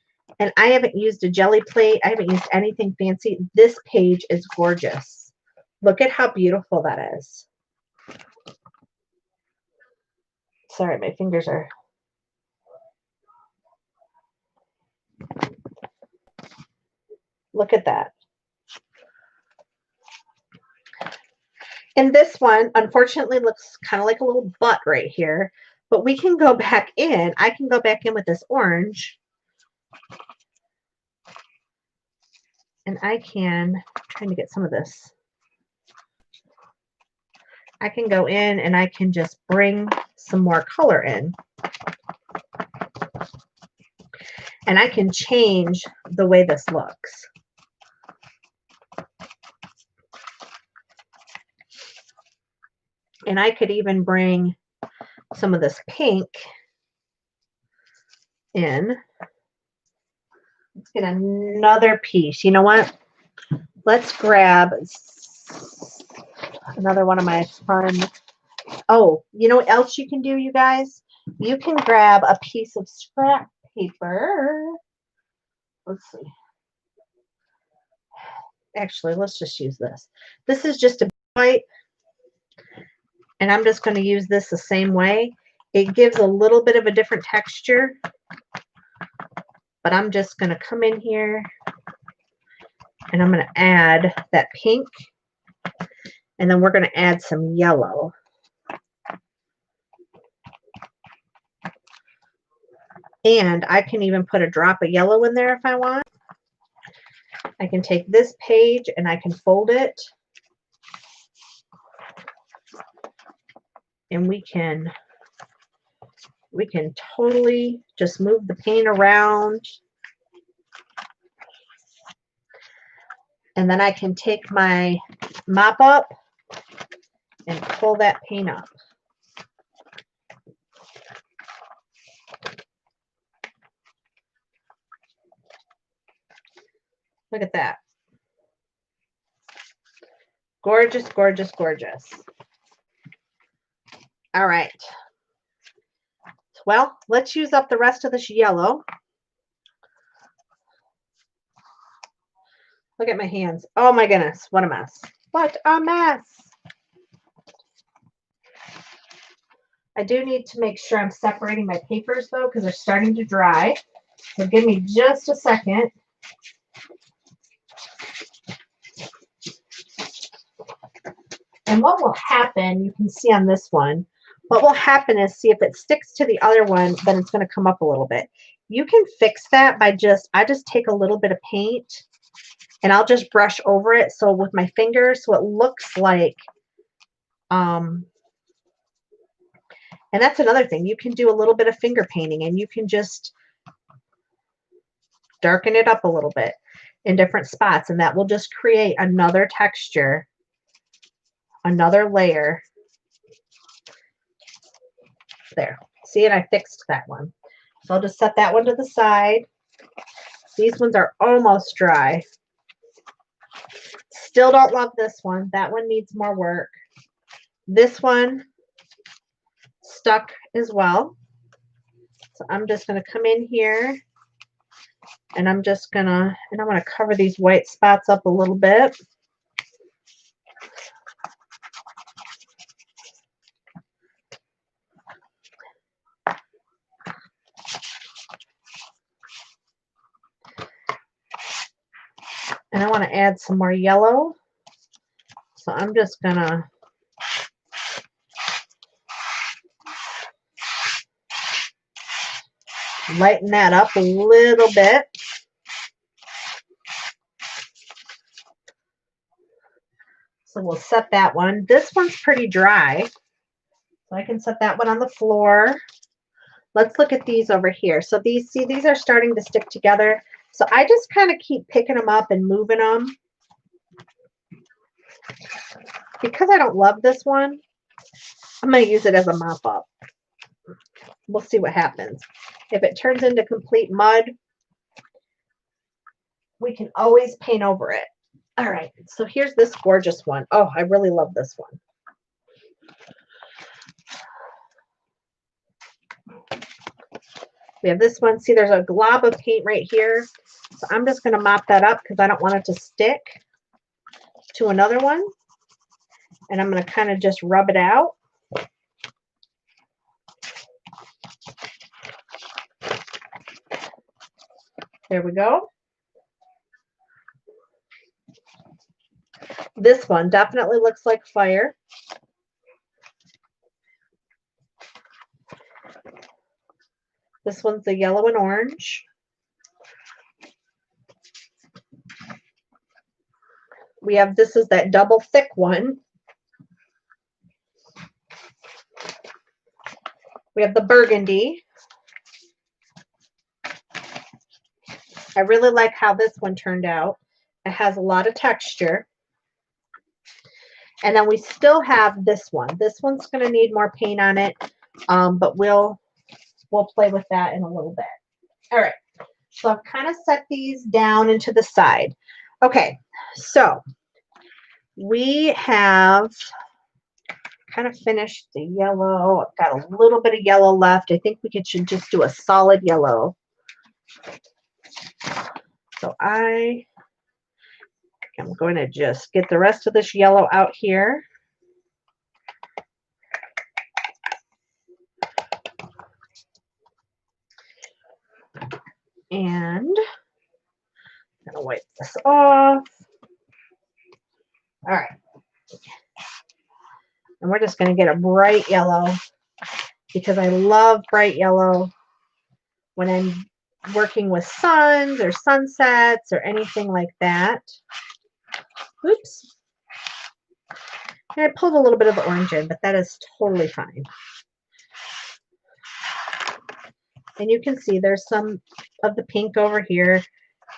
and I haven't used a jelly plate. I haven't used anything fancy. This page is gorgeous. Look at how beautiful that is. Sorry, my fingers are... Look at that. And this one, unfortunately, looks kind of like a little butt right here. But we can go back in. I can go back in with this orange. And I can, I'm trying to get some of this. I can go in and I can just bring some more color in. And I can change the way this looks. And I could even bring some of this pink in. Let's get another piece. You know what? Let's grab another one of my fun. Oh, you know what else you can do, you guys? You can grab a piece of scrap paper. Let's see. Actually, let's just use this. This is just a white. And I'm just going to use this the same way. It gives a little bit of a different texture. But I'm just going to come in here and I'm going to add that pink. And then we're going to add some yellow. And I can even put a drop of yellow in there if I want. I can take this page and I can fold it. And we can totally just move the paint around. And then I can take my mop up and pull that paint up. Look at that. Gorgeous, gorgeous, gorgeous. All right. Well, let's use up the rest of this yellow. Look at my hands. Oh my goodness, what a mess. What a mess. I do need to make sure I'm separating my papers though, because they're starting to dry. So give me just a second. And what will happen, you can see on this one, what will happen is, see if it sticks to the other one, then it's going to come up a little bit. You can fix that by I just take a little bit of paint and I'll just brush over it. So with my fingers, so it looks like, and that's another thing. You can do a little bit of finger painting and you can just darken it up a little bit in different spots. And that will just create another texture, another layer. There. See, and I fixed that one. So I'll just set that one to the side. These ones are almost dry. Still don't love this one. That one needs more work. This one stuck as well. So I'm just going to come in here and I'm just going to, and I'm going to cover these white spots up a little bit. And I want to add some more yellow. So I'm just going to lighten that up a little bit. So we'll set that one. This one's pretty dry. So I can set that one on the floor. Let's look at these over here. So these, see, these are starting to stick together. So I just kind of keep picking them up and moving them. Because I don't love this one, I'm going to use it as a mop up. We'll see what happens. If it turns into complete mud, we can always paint over it. All right, so here's this gorgeous one. Oh, I really love this one. We have this one. See, there's a glob of paint right here. So I'm just going to mop that up because I don't want it to stick to another one. And I'm going to kind of just rub it out. There we go. This one definitely looks like fire. This one's the yellow and orange. We have, this is that double thick one. We have the burgundy. I really like how this one turned out. It has a lot of texture. And then we still have this one. This one's going to need more paint on it, but we'll play with that in a little bit. All right, so I've kind of set these down into the side. Okay, so we have kind of finished the yellow. I've got a little bit of yellow left. I think we should just do a solid yellow. So I'm going to just get the rest of this yellow out here. And I'm going to wipe this off. All right. And we're just going to get a bright yellow because I love bright yellow when I'm working with suns or sunsets or anything like that. Oops. And I pulled a little bit of the orange in, but that is totally fine. And you can see there's some of the pink over here,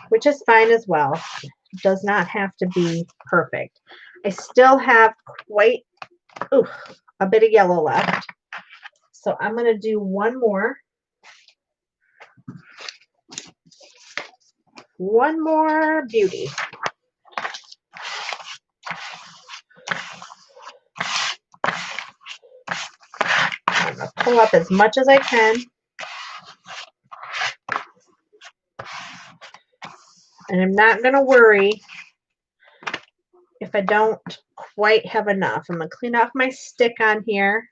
which is fine as well. It does not have to be perfect. I still have quite a bit of yellow left. So I'm going to do one more. One more beauty. I'm going to pull up as much as I can. And I'm not going to worry if I don't quite have enough. I'm going to clean off my stick on here.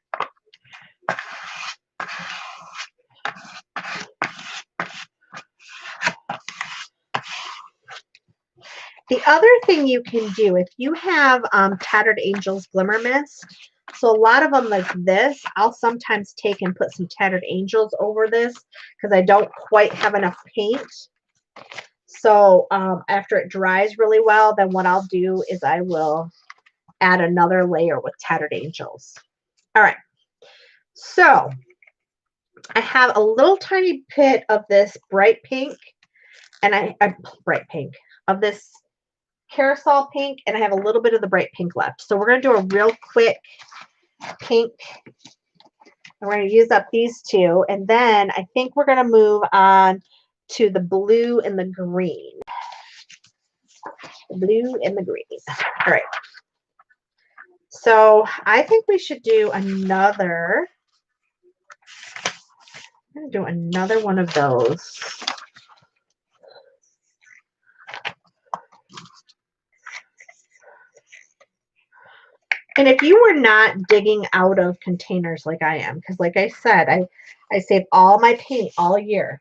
The other thing you can do, if you have Tattered Angels Glimmer Mist, so a lot of them like this, I'll sometimes take and put some Tattered Angels over this because I don't quite have enough paint. So after it dries really well, then what I'll do is I will add another layer with Tattered Angels. All right. So I have a little tiny bit of this bright pink, and bright pink, of this carousel pink, and I have a little bit of the bright pink left. So we're going to do a real quick pink. We're going to use up these two, and then I think we're going to move on to the blue and the green. The blue and the green. All right. So I think we should do another. I'm going to do another one of those. And if you were not digging out of containers like I am, because like I said, I save all my paint all year.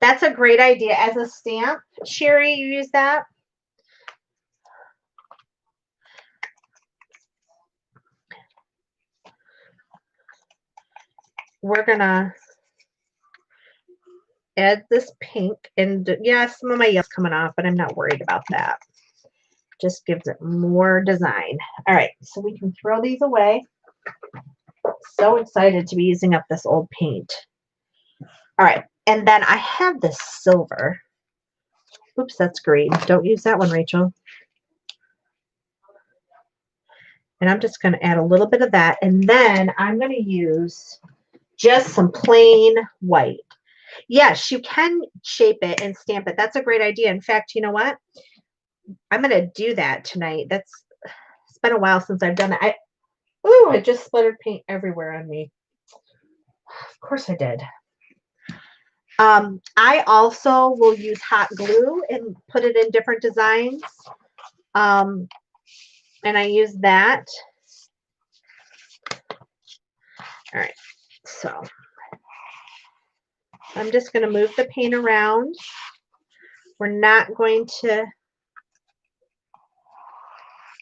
That's a great idea. As a stamp, Sherry, you use that? We're going to add this pink. And yeah, some of my yellow's coming off, but I'm not worried about that. Just gives it more design. All right, so we can throw these away. So excited to be using up this old paint. All right, and then I have this silver. Oops, that's green. Don't use that one, Rachel. And I'm just going to add a little bit of that. And then I'm going to use just some plain white. Yes, you can shape it and stamp it. That's a great idea. In fact, you know what? I'm going to do that tonight. It's been a while since I've done it. I just splattered paint everywhere on me. Of course I did. I also will use hot glue and put it in different designs. And I use that. All right, so I'm just going to move the paint around. We're not going to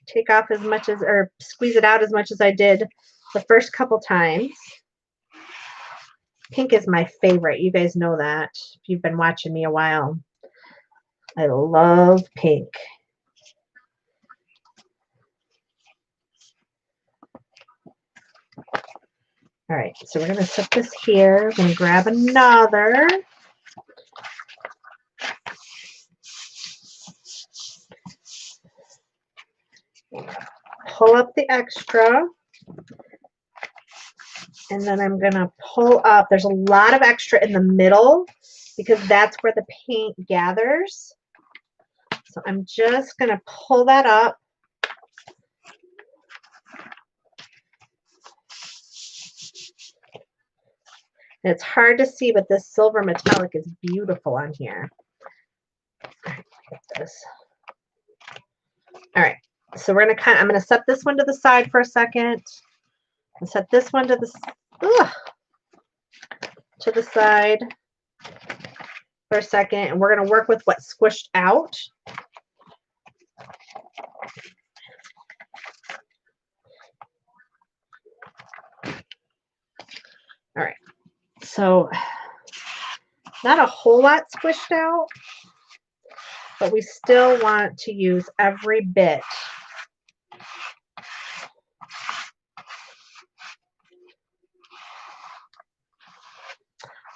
take off as much as, or squeeze it out as much as I did the first couple times. Pink is my favorite. You guys know that if you've been watching me a while. I love pink. All right, so we're going to set this here. We're going to grab another. Pull up the extra. And then I'm going to pull up. There's a lot of extra in the middle because that's where the paint gathers. So I'm just going to pull that up. And it's hard to see, but this silver metallic is beautiful on here. Get this. All right. So we're going to I'm going to set this one to the side for a second. And set this one to the side for a second. And we're going to work with what's squished out. All right. So not a whole lot squished out, but we still want to use every bit.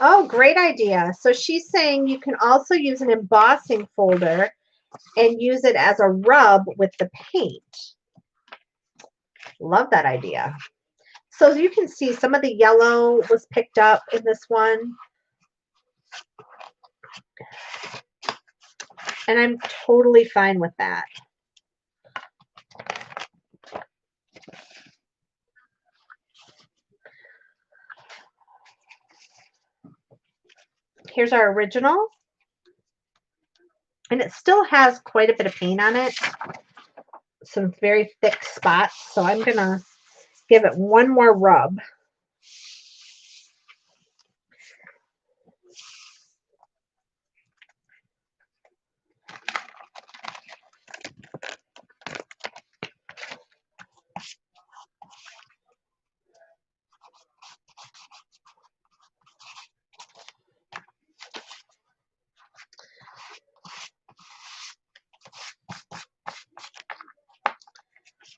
Oh, great idea. So she's saying you can also use an embossing folder and use it as a rub with the paint. Love that idea. So you can see some of the yellow was picked up in this one. And I'm totally fine with that. Here's our original. And it still has quite a bit of paint on it, some very thick spots. So I'm going to give it one more rub.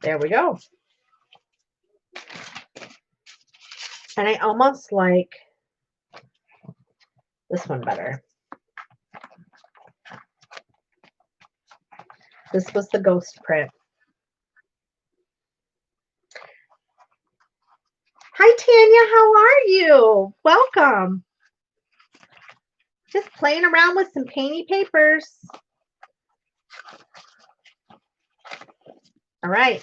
There we go. And I almost like this one better. This was the ghost print. Hi, Tanya. How are you? Welcome. Just playing around with some painty papers. All right.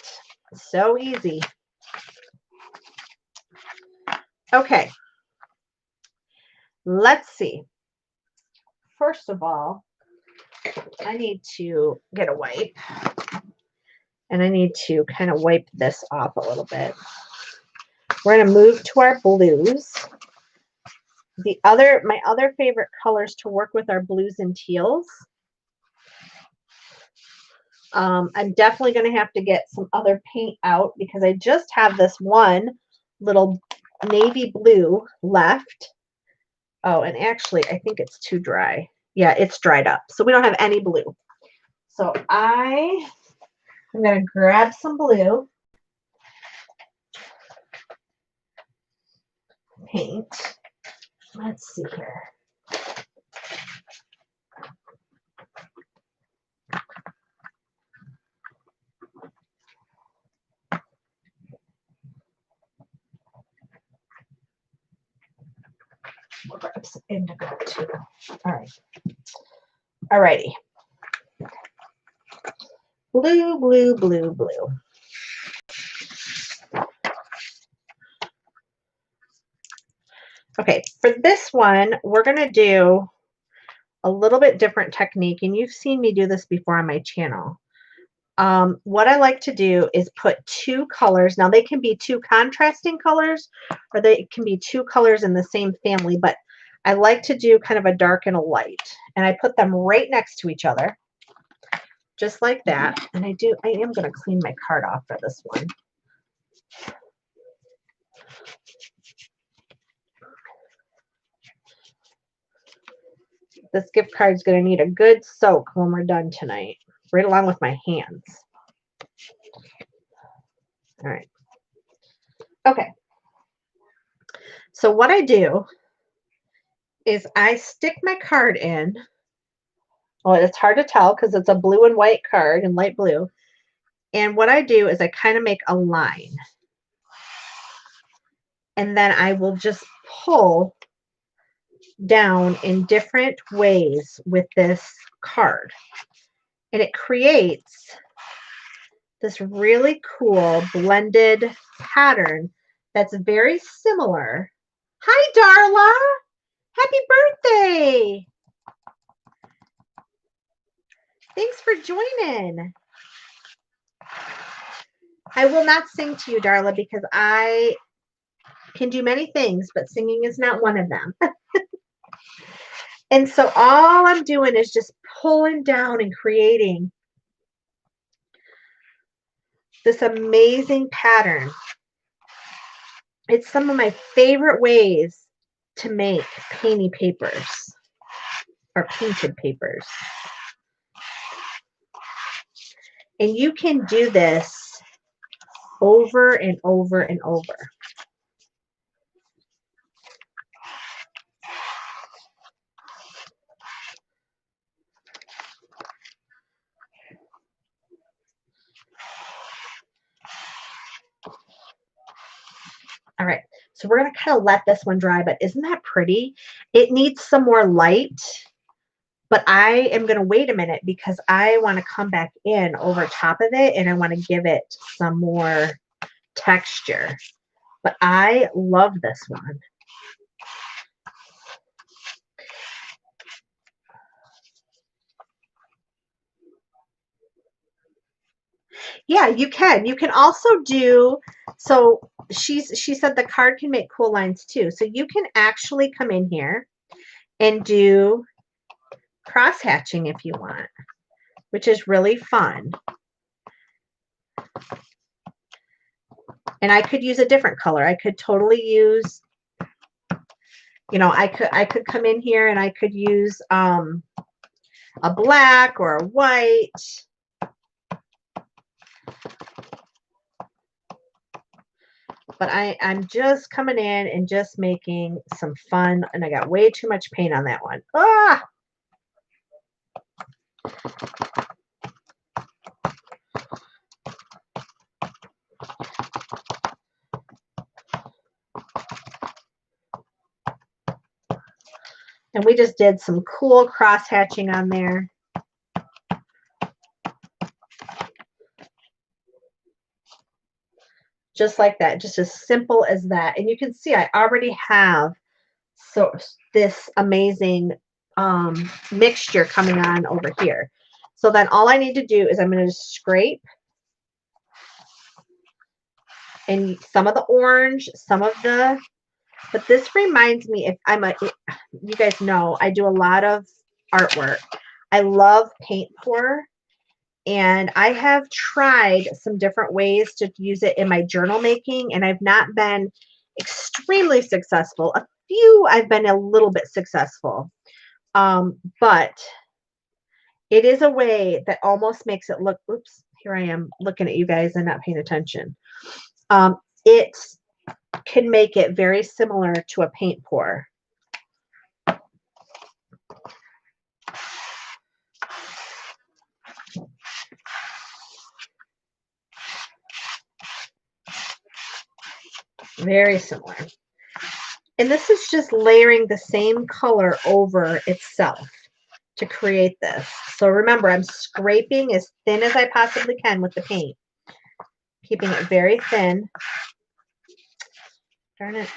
So easy. Okay. Let's see. First of all, I need to get a wipe. And I need to kind of wipe this off a little bit. We're going to move to our blues. My other favorite colors to work with are blues and teals. I'm definitely going to have to get some other paint out because I just have this one little navy blue left. Oh, and actually, I think it's too dry. Yeah, it's dried up. So we don't have any blue. So I'm going to grab some blue paint. Let's see here. We'll grab some indigo too. All right. All righty. Blue, blue, blue, blue. Okay, for this one, we're going to do a little bit different technique, and you've seen me do this before on my channel. What I like to do is put two colors. Now, they can be two contrasting colors, or they can be two colors in the same family, but I like to do kind of a dark and a light, and I put them right next to each other, just like that. And I am going to clean my card off for this one. This gift card is going to need a good soak when we're done tonight, right along with my hands. All right. Okay. So what I do is I stick my card in. Well, it's hard to tell because it's a blue and white card and light blue. And what I do is I kind of make a line. And then I will just pull down in different ways with this card. And it creates this really cool blended pattern that's very similar. Hi, Darla. Happy birthday. Thanks for joining. I will not sing to you, Darla, because I can do many things, but singing is not one of them. And so all I'm doing is just pulling down and creating this amazing pattern. It's some of my favorite ways to make painty papers or painted papers. And you can do this over and over and over. All right, so we're going to kind of let this one dry, but isn't that pretty? It needs some more light, but I am going to wait a minute because I want to come back in over top of it and I want to give it some more texture. But I love this one. Yeah, you can. You can also do, so she said the card can make cool lines too. So you can actually come in here and do cross hatching if you want, which is really fun. And I could use a different color. I could totally use, you know, I could come in here and I could use a black or a white. But I'm just coming in and just making some fun, and I got way too much paint on that one. Ah! And we just did some cool cross hatching on there. Just like that, just as simple as that. And you can see I already have this amazing mixture coming on over here. So then all I need to do is I'm going to scrape and some of the orange, some of the, but this reminds me, if I'm you guys know, I do a lot of artwork. I love paint pour, and I have tried some different ways to use it in my journal making, and I've not been extremely successful. A few I've been a little bit successful, but it is a way that almost makes it look, oops, here I am looking at you guys and not paying attention. It can make it very similar to a paint pour. Very similar. And this is just layering the same color over itself to create this. So remember, I'm scraping as thin as I possibly can with the paint, keeping it very thin. Darn it.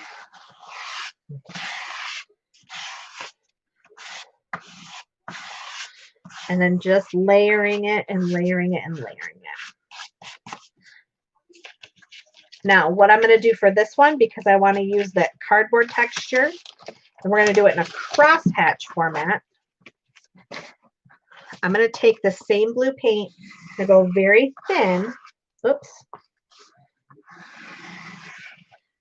And then just layering it and layering it and layering it. Now, what I'm going to do for this one, because I want to use that cardboard texture, and we're going to do it in a crosshatch format, I'm going to take the same blue paint and go very thin. Oops.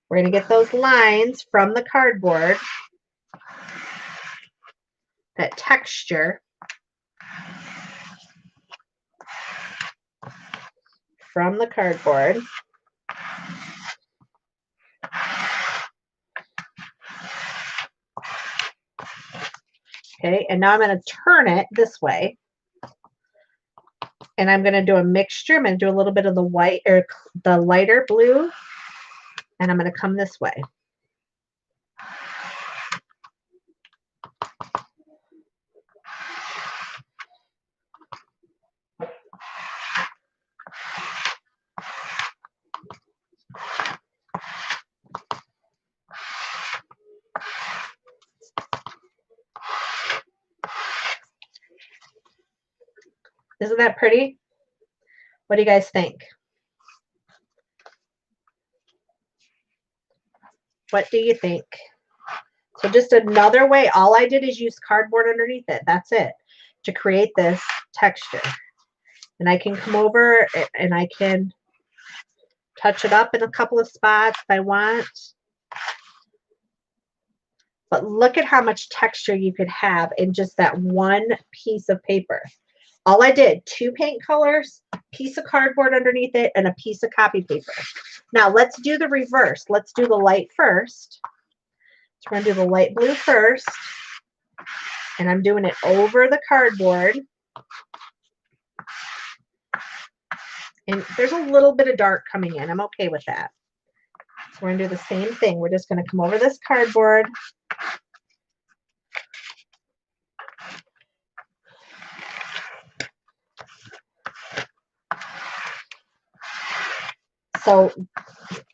We're going to get those lines from the cardboard, that texture from the cardboard. Okay, and now I'm going to turn it this way. And I'm going to do a mixture. I'm going to do a little bit of the white or the lighter blue. And I'm going to come this way. Isn't that pretty? What do you guys think? What do you think? So just another way, all I did is use cardboard underneath it. That's it, to create this texture. And I can come over and I can touch it up in a couple of spots if I want. But look at how much texture you could have in just that one piece of paper. All I did, 2 paint colors, piece of cardboard underneath it, and a piece of copy paper. Now let's do the reverse. Let's do the light first. So we're going to do the light blue first. And I'm doing it over the cardboard. And there's a little bit of dark coming in. I'm okay with that. So we're going to do the same thing. We're just going to come over this cardboard. So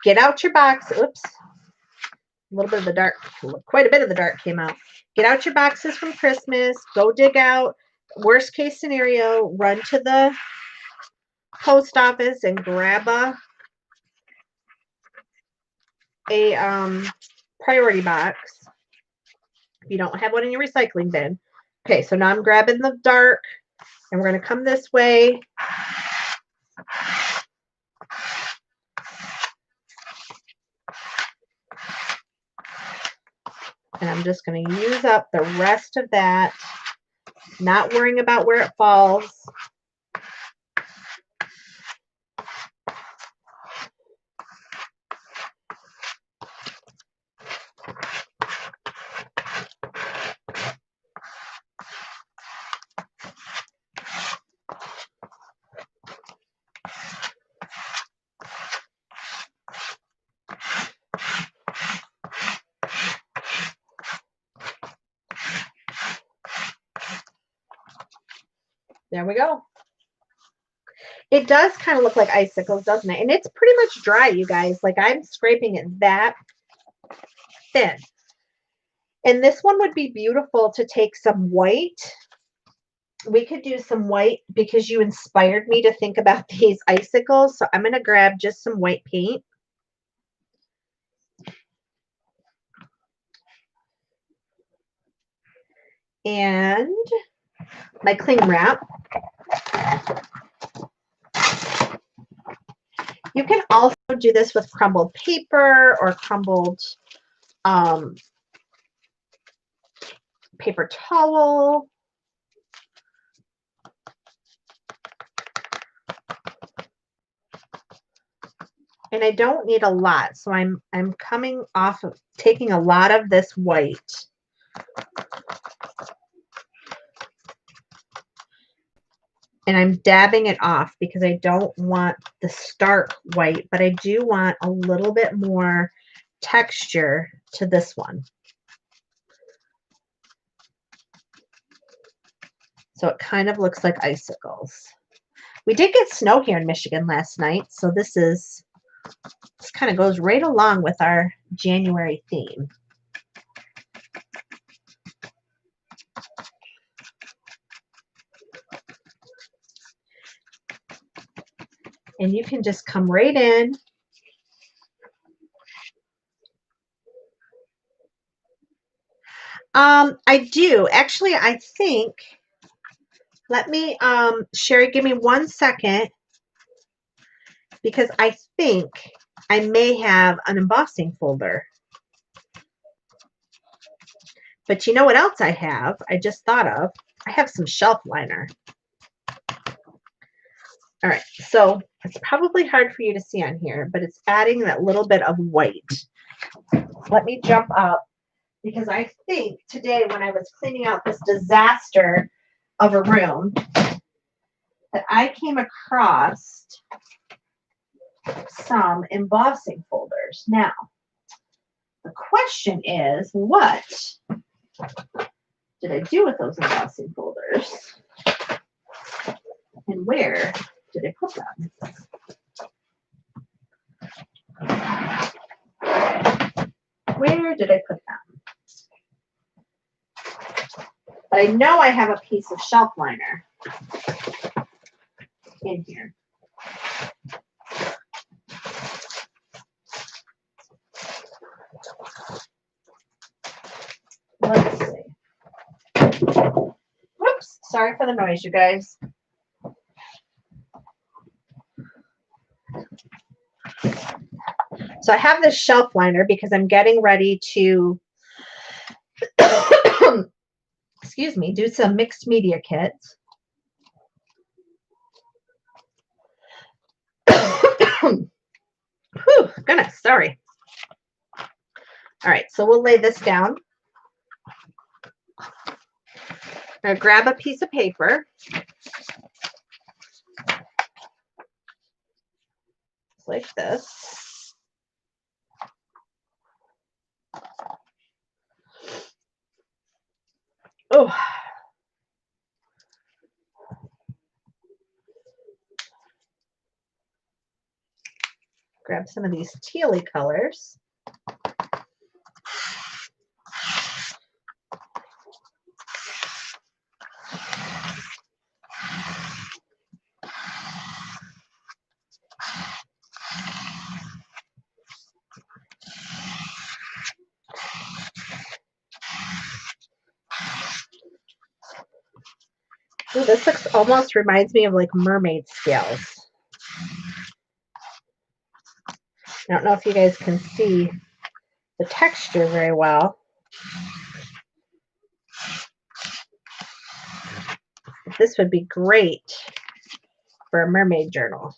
get out your box. Oops. A little bit of the dark, quite a bit of the dark came out. Get out your boxes from Christmas. Go dig out. Worst case scenario, run to the post office and grab a priority box if you don't have one in your recycling bin. Okay, so now I'm grabbing the dark, and we're going to come this way. And I'm just going to use up the rest of that, not worrying about where it falls. There we go. It does kind of look like icicles, doesn't it? And it's pretty much dry, you guys. Like, I'm scraping it that thin. And this one would be beautiful to take some white. We could do some white because you inspired me to think about these icicles. So I'm going to grab just some white paint. And my cling wrap. You can also do this with crumbled paper or crumbled paper towel. And I don't need a lot, so I'm coming off of taking a lot of this white. And I'm dabbing it off because I don't want the stark white, but I do want a little bit more texture to this one. So it kind of looks like icicles. We did get snow here in Michigan last night, so this kind of goes right along with our January theme. And you can just come right in. I do. Actually, I think, let me, Sherry, give me 1 second, because I think I may have an embossing folder. But you know what else I have? I just thought of. I have some shelf liner. All right, so it's probably hard for you to see on here, but it's adding that little bit of white. Let me jump up, because I think today when I was cleaning out this disaster of a room that I came across some embossing folders. Now, the question is, what did I do with those embossing folders? And where did I put them? Where did I put them? But I know I have a piece of shelf liner in here. Let's see. Whoops, sorry for the noise, you guys. So I have this shelf liner because I'm getting ready to, excuse me, do some mixed media kits. Whew, goodness, sorry. All right, so we'll lay this down. I'm going to grab a piece of paper. Just like this. Oh. Grab some of these tealy colors. Ooh, this looks almost reminds me of like mermaid scales. I don't know if you guys can see the texture very well. This would be great for a mermaid journal.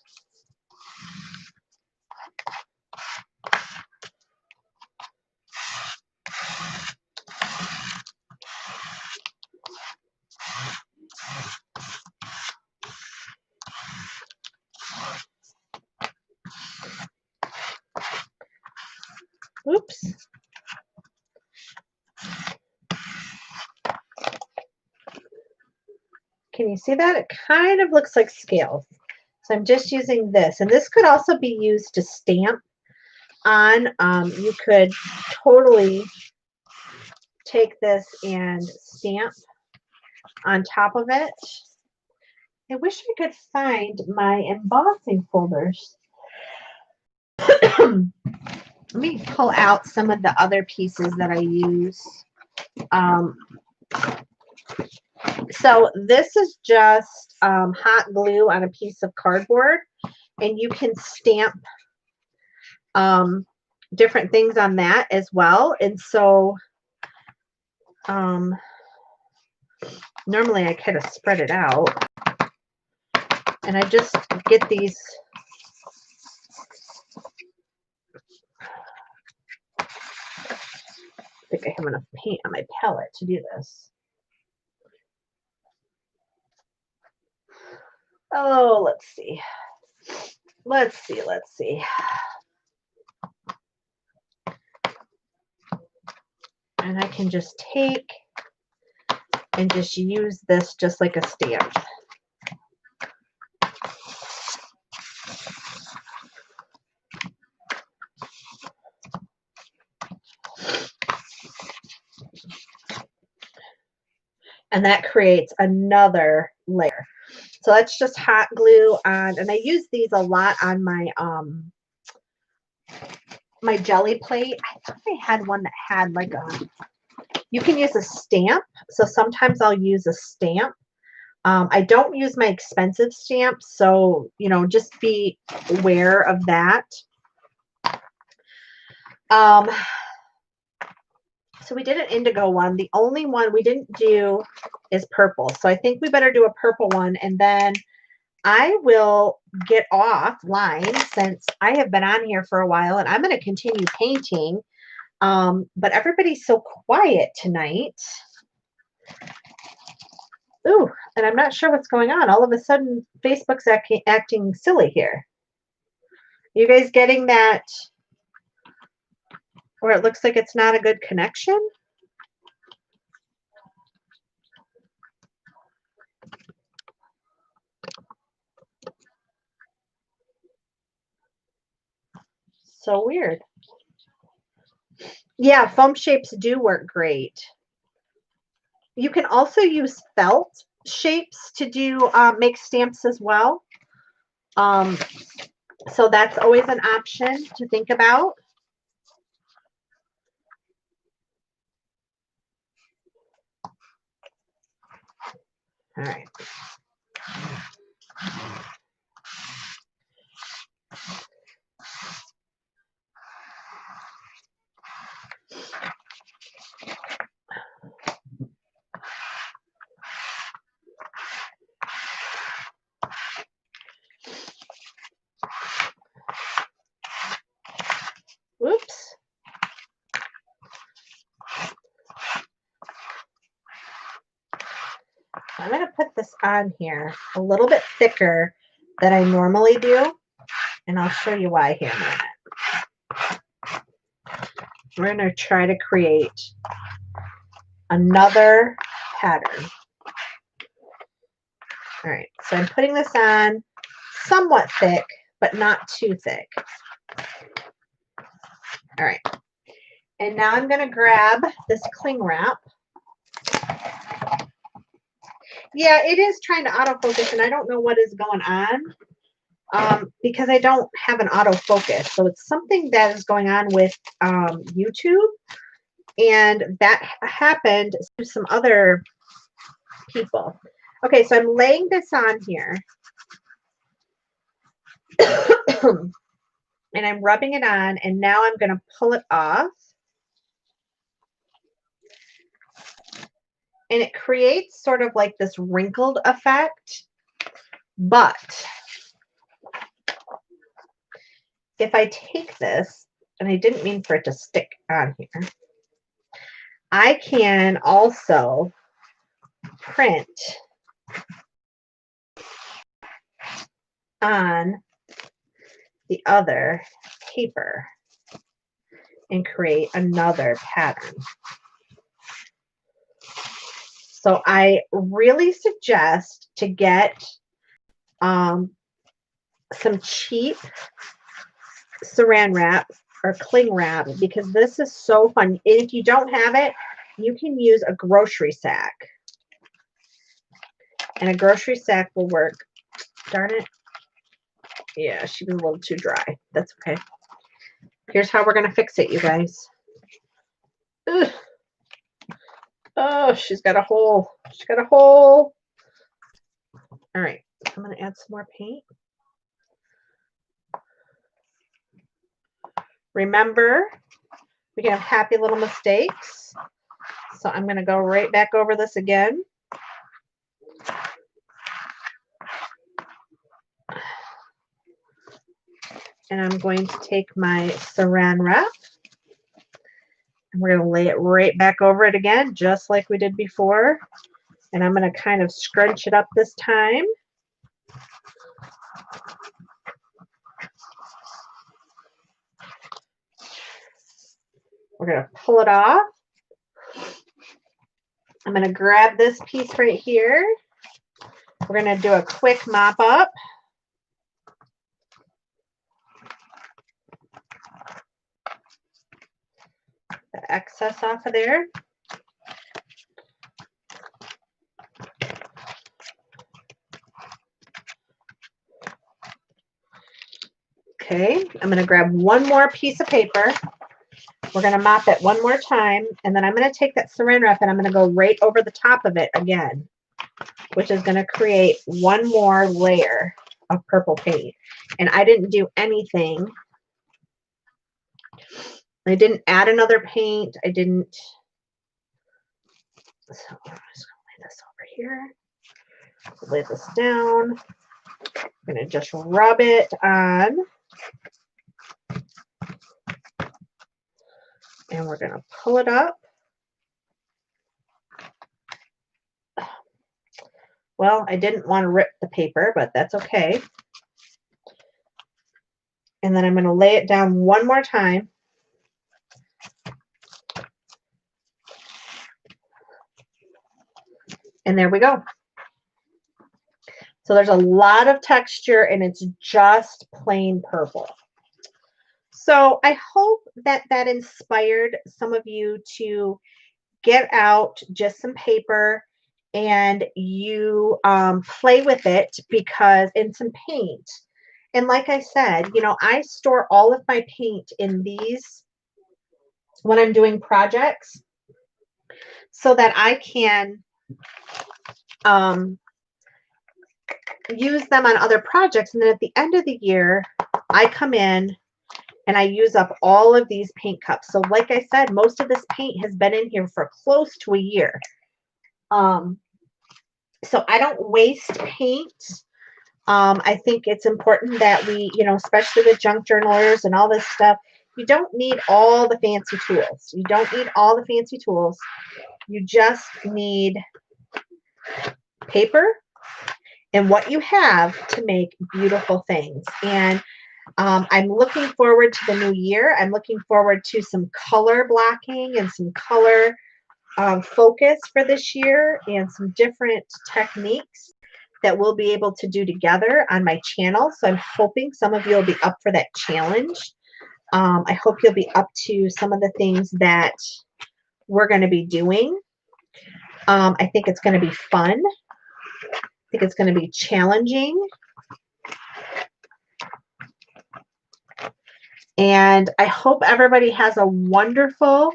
Oops. Can you see that? It kind of looks like scales. So I'm just using this. And this could also be used to stamp on. You could totally take this and stamp on top of it. I wish I could find my embossing folders. Let me pull out some of the other pieces that I use. So this is just hot glue on a piece of cardboard, and you can stamp different things on that as well. And so normally I kind of spread it out, and I just get these. I think I have enough paint on my palette to do this. Oh, let's see. Let's see. And I can just take and just use this just like a stamp. And that creates another layer. So that's just hot glue on, and I use these a lot on my my jelly plate. I thought I had one that had like you can use a stamp. So sometimes I'll use a stamp. I don't use my expensive stamps, so just be aware of that. So we did an indigo one. The only one we didn't do is purple. So I think we better do a purple one, and then I will get offline since I have been on here for a while, and I'm going to continue painting. But everybody's so quiet tonight. Ooh, and I'm not sure what's going on. All of a sudden, Facebook's acting silly here. You guys getting that? Or it looks like it's not a good connection? So weird. Yeah, foam shapes do work great. You can also use felt shapes to do make stamps as well. So that's always an option to think about. All right. Oops. I'm going to put this on here a little bit thicker than I normally do, and I'll show you why here in a minute. We're going to try to create another pattern. All right, so I'm putting this on somewhat thick, but not too thick. All right, and now I'm going to grab this cling wrap. Yeah, it is trying to autofocus, and I don't know what is going on because I don't have an autofocus. So it's something that is going on with YouTube, and that happened to some other people. Okay, so I'm laying this on here. And I'm rubbing it on, and now I'm going to pull it off. And it creates sort of like this wrinkled effect. But if I take this, and I didn't mean for it to stick on here, I can also print on the other paper and create another pattern. So I really suggest to get some cheap saran wrap or cling wrap, because this is so fun. And if you don't have it, you can use a grocery sack. And a grocery sack will work. Darn it. Yeah, she was a little too dry. That's okay. Here's how we're going to fix it, you guys. Ugh. Oh, she's got a hole. She's got a hole. All right. I'm going to add some more paint. Remember, we can have happy little mistakes. So I'm going to go right back over this again. And I'm going to take my saran wrap, and we're going to lay it right back over it again, just like we did before. And I'm going to kind of scrunch it up this time. We're going to pull it off. I'm going to grab this piece right here. We're going to do a quick mop up. The excess off of there. Okay, I'm going to grab one more piece of paper. We're going to mop it one more time, and then I'm going to take that saran wrap and I'm going to go right over the top of it again, which is going to create one more layer of purple paint. And I didn't do anything. I didn't add another paint. I didn't. So I'm just going to lay this over here. Lay this down. I'm going to just rub it on. And we're going to pull it up. Well, I didn't want to rip the paper, but that's okay. And then I'm going to lay it down one more time. And there we go. So there's a lot of texture, and it's just plain purple. So I hope that that inspired some of you to get out just some paper and you play with it, because in some paint. And like I said, you know, I store all of my paint in these when I'm doing projects so that I can use them on other projects. And then at the end of the year, I come in and I use up all of these paint cups. So like I said, most of this paint has been in here for close to a year. So I don't waste paint. I think it's important that we, you know, especially with junk journalers and all this stuff, you don't need all the fancy tools. You don't need all the fancy tools. You just need paper and what you have to make beautiful things. And I'm looking forward to the new year. I'm looking forward to some color blocking and some color focus for this year, and some different techniques that we'll be able to do together on my channel. So I'm hoping some of you will be up for that challenge. I hope you'll be up to some of the things that we're going to be doing. I think it's going to be fun. I think it's going to be challenging. And I hope everybody has a wonderful...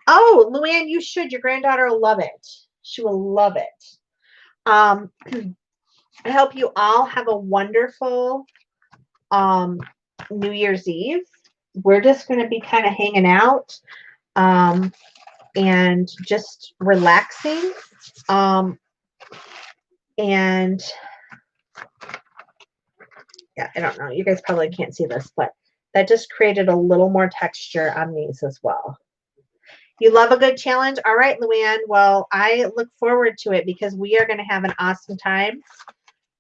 Oh, Luann, you should. Your granddaughter will love it. She will love it. I hope you all have a wonderful New Year's Eve. We're just going to be kind of hanging out and just relaxing. And yeah, I don't know. You guys probably can't see this, but that just created a little more texture on these as well. You love a good challenge? All right, Luann. Well, I look forward to it because we are going to have an awesome time.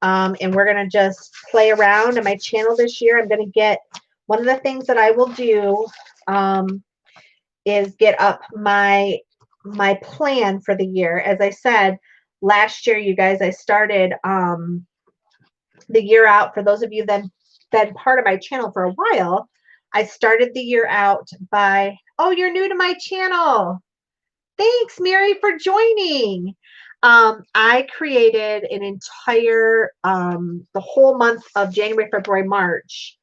And we're going to just play around on my channel this year. I'm going to get, one of the things that I will do is get up my plan for the year. As I said, last year, you guys, I started the year out. For those of you that have been part of my channel for a while, I started the year out by, oh, you're new to my channel. Thanks, Mary, for joining. I created an entire, the whole month of January, February, March.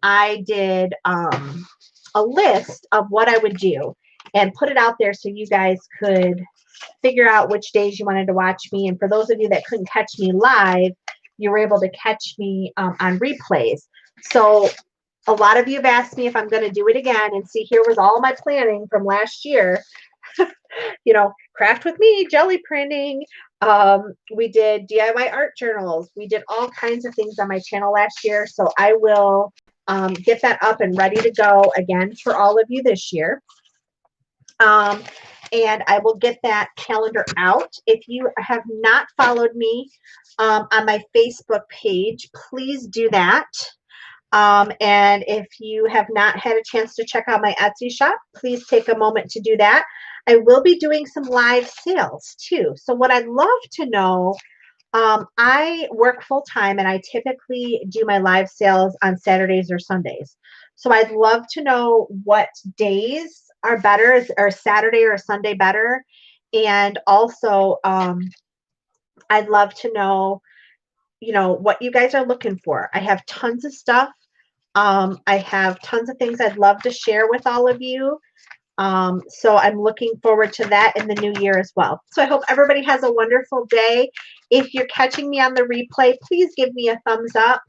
I did a list of what I would do and put it out there so you guys could figure out which days you wanted to watch me. And for those of you that couldn't catch me live, you were able to catch me on replays. So a lot of you have asked me if I'm going to do it again. And see, here was all my planning from last year. You know, craft with me, jelly printing. We did DIY art journals. We did all kinds of things on my channel last year. So I will get that up and ready to go again for all of you this year. And I will get that calendar out. If you have not followed me on my Facebook page, please do that. And if you have not had a chance to check out my Etsy shop, please take a moment to do that. I will be doing some live sales too. So what I'd love to know, I work full time and I typically do my live sales on Saturdays or Sundays. So I'd love to know what days are better, or Saturday or Sunday better. And also, I'd love to know, you know, what you guys are looking for. I have tons of stuff. I have tons of things I'd love to share with all of you. So I'm looking forward to that in the new year as well. So I hope everybody has a wonderful day. If you're catching me on the replay, please give me a thumbs up.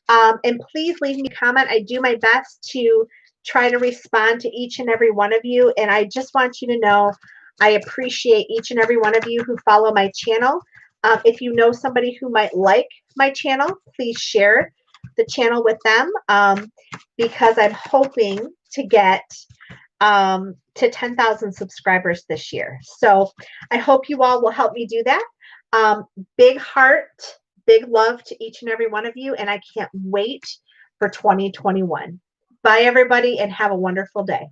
And please leave me a comment. I do my best to try to respond to each and every one of you. And I just want you to know I appreciate each and every one of you who follow my channel. If you know somebody who might like my channel, please share the channel with them, because I'm hoping to get to 10,000 subscribers this year. So I hope you all will help me do that. Big heart, big love to each and every one of you. And I can't wait for 2021. Bye, everybody, and have a wonderful day.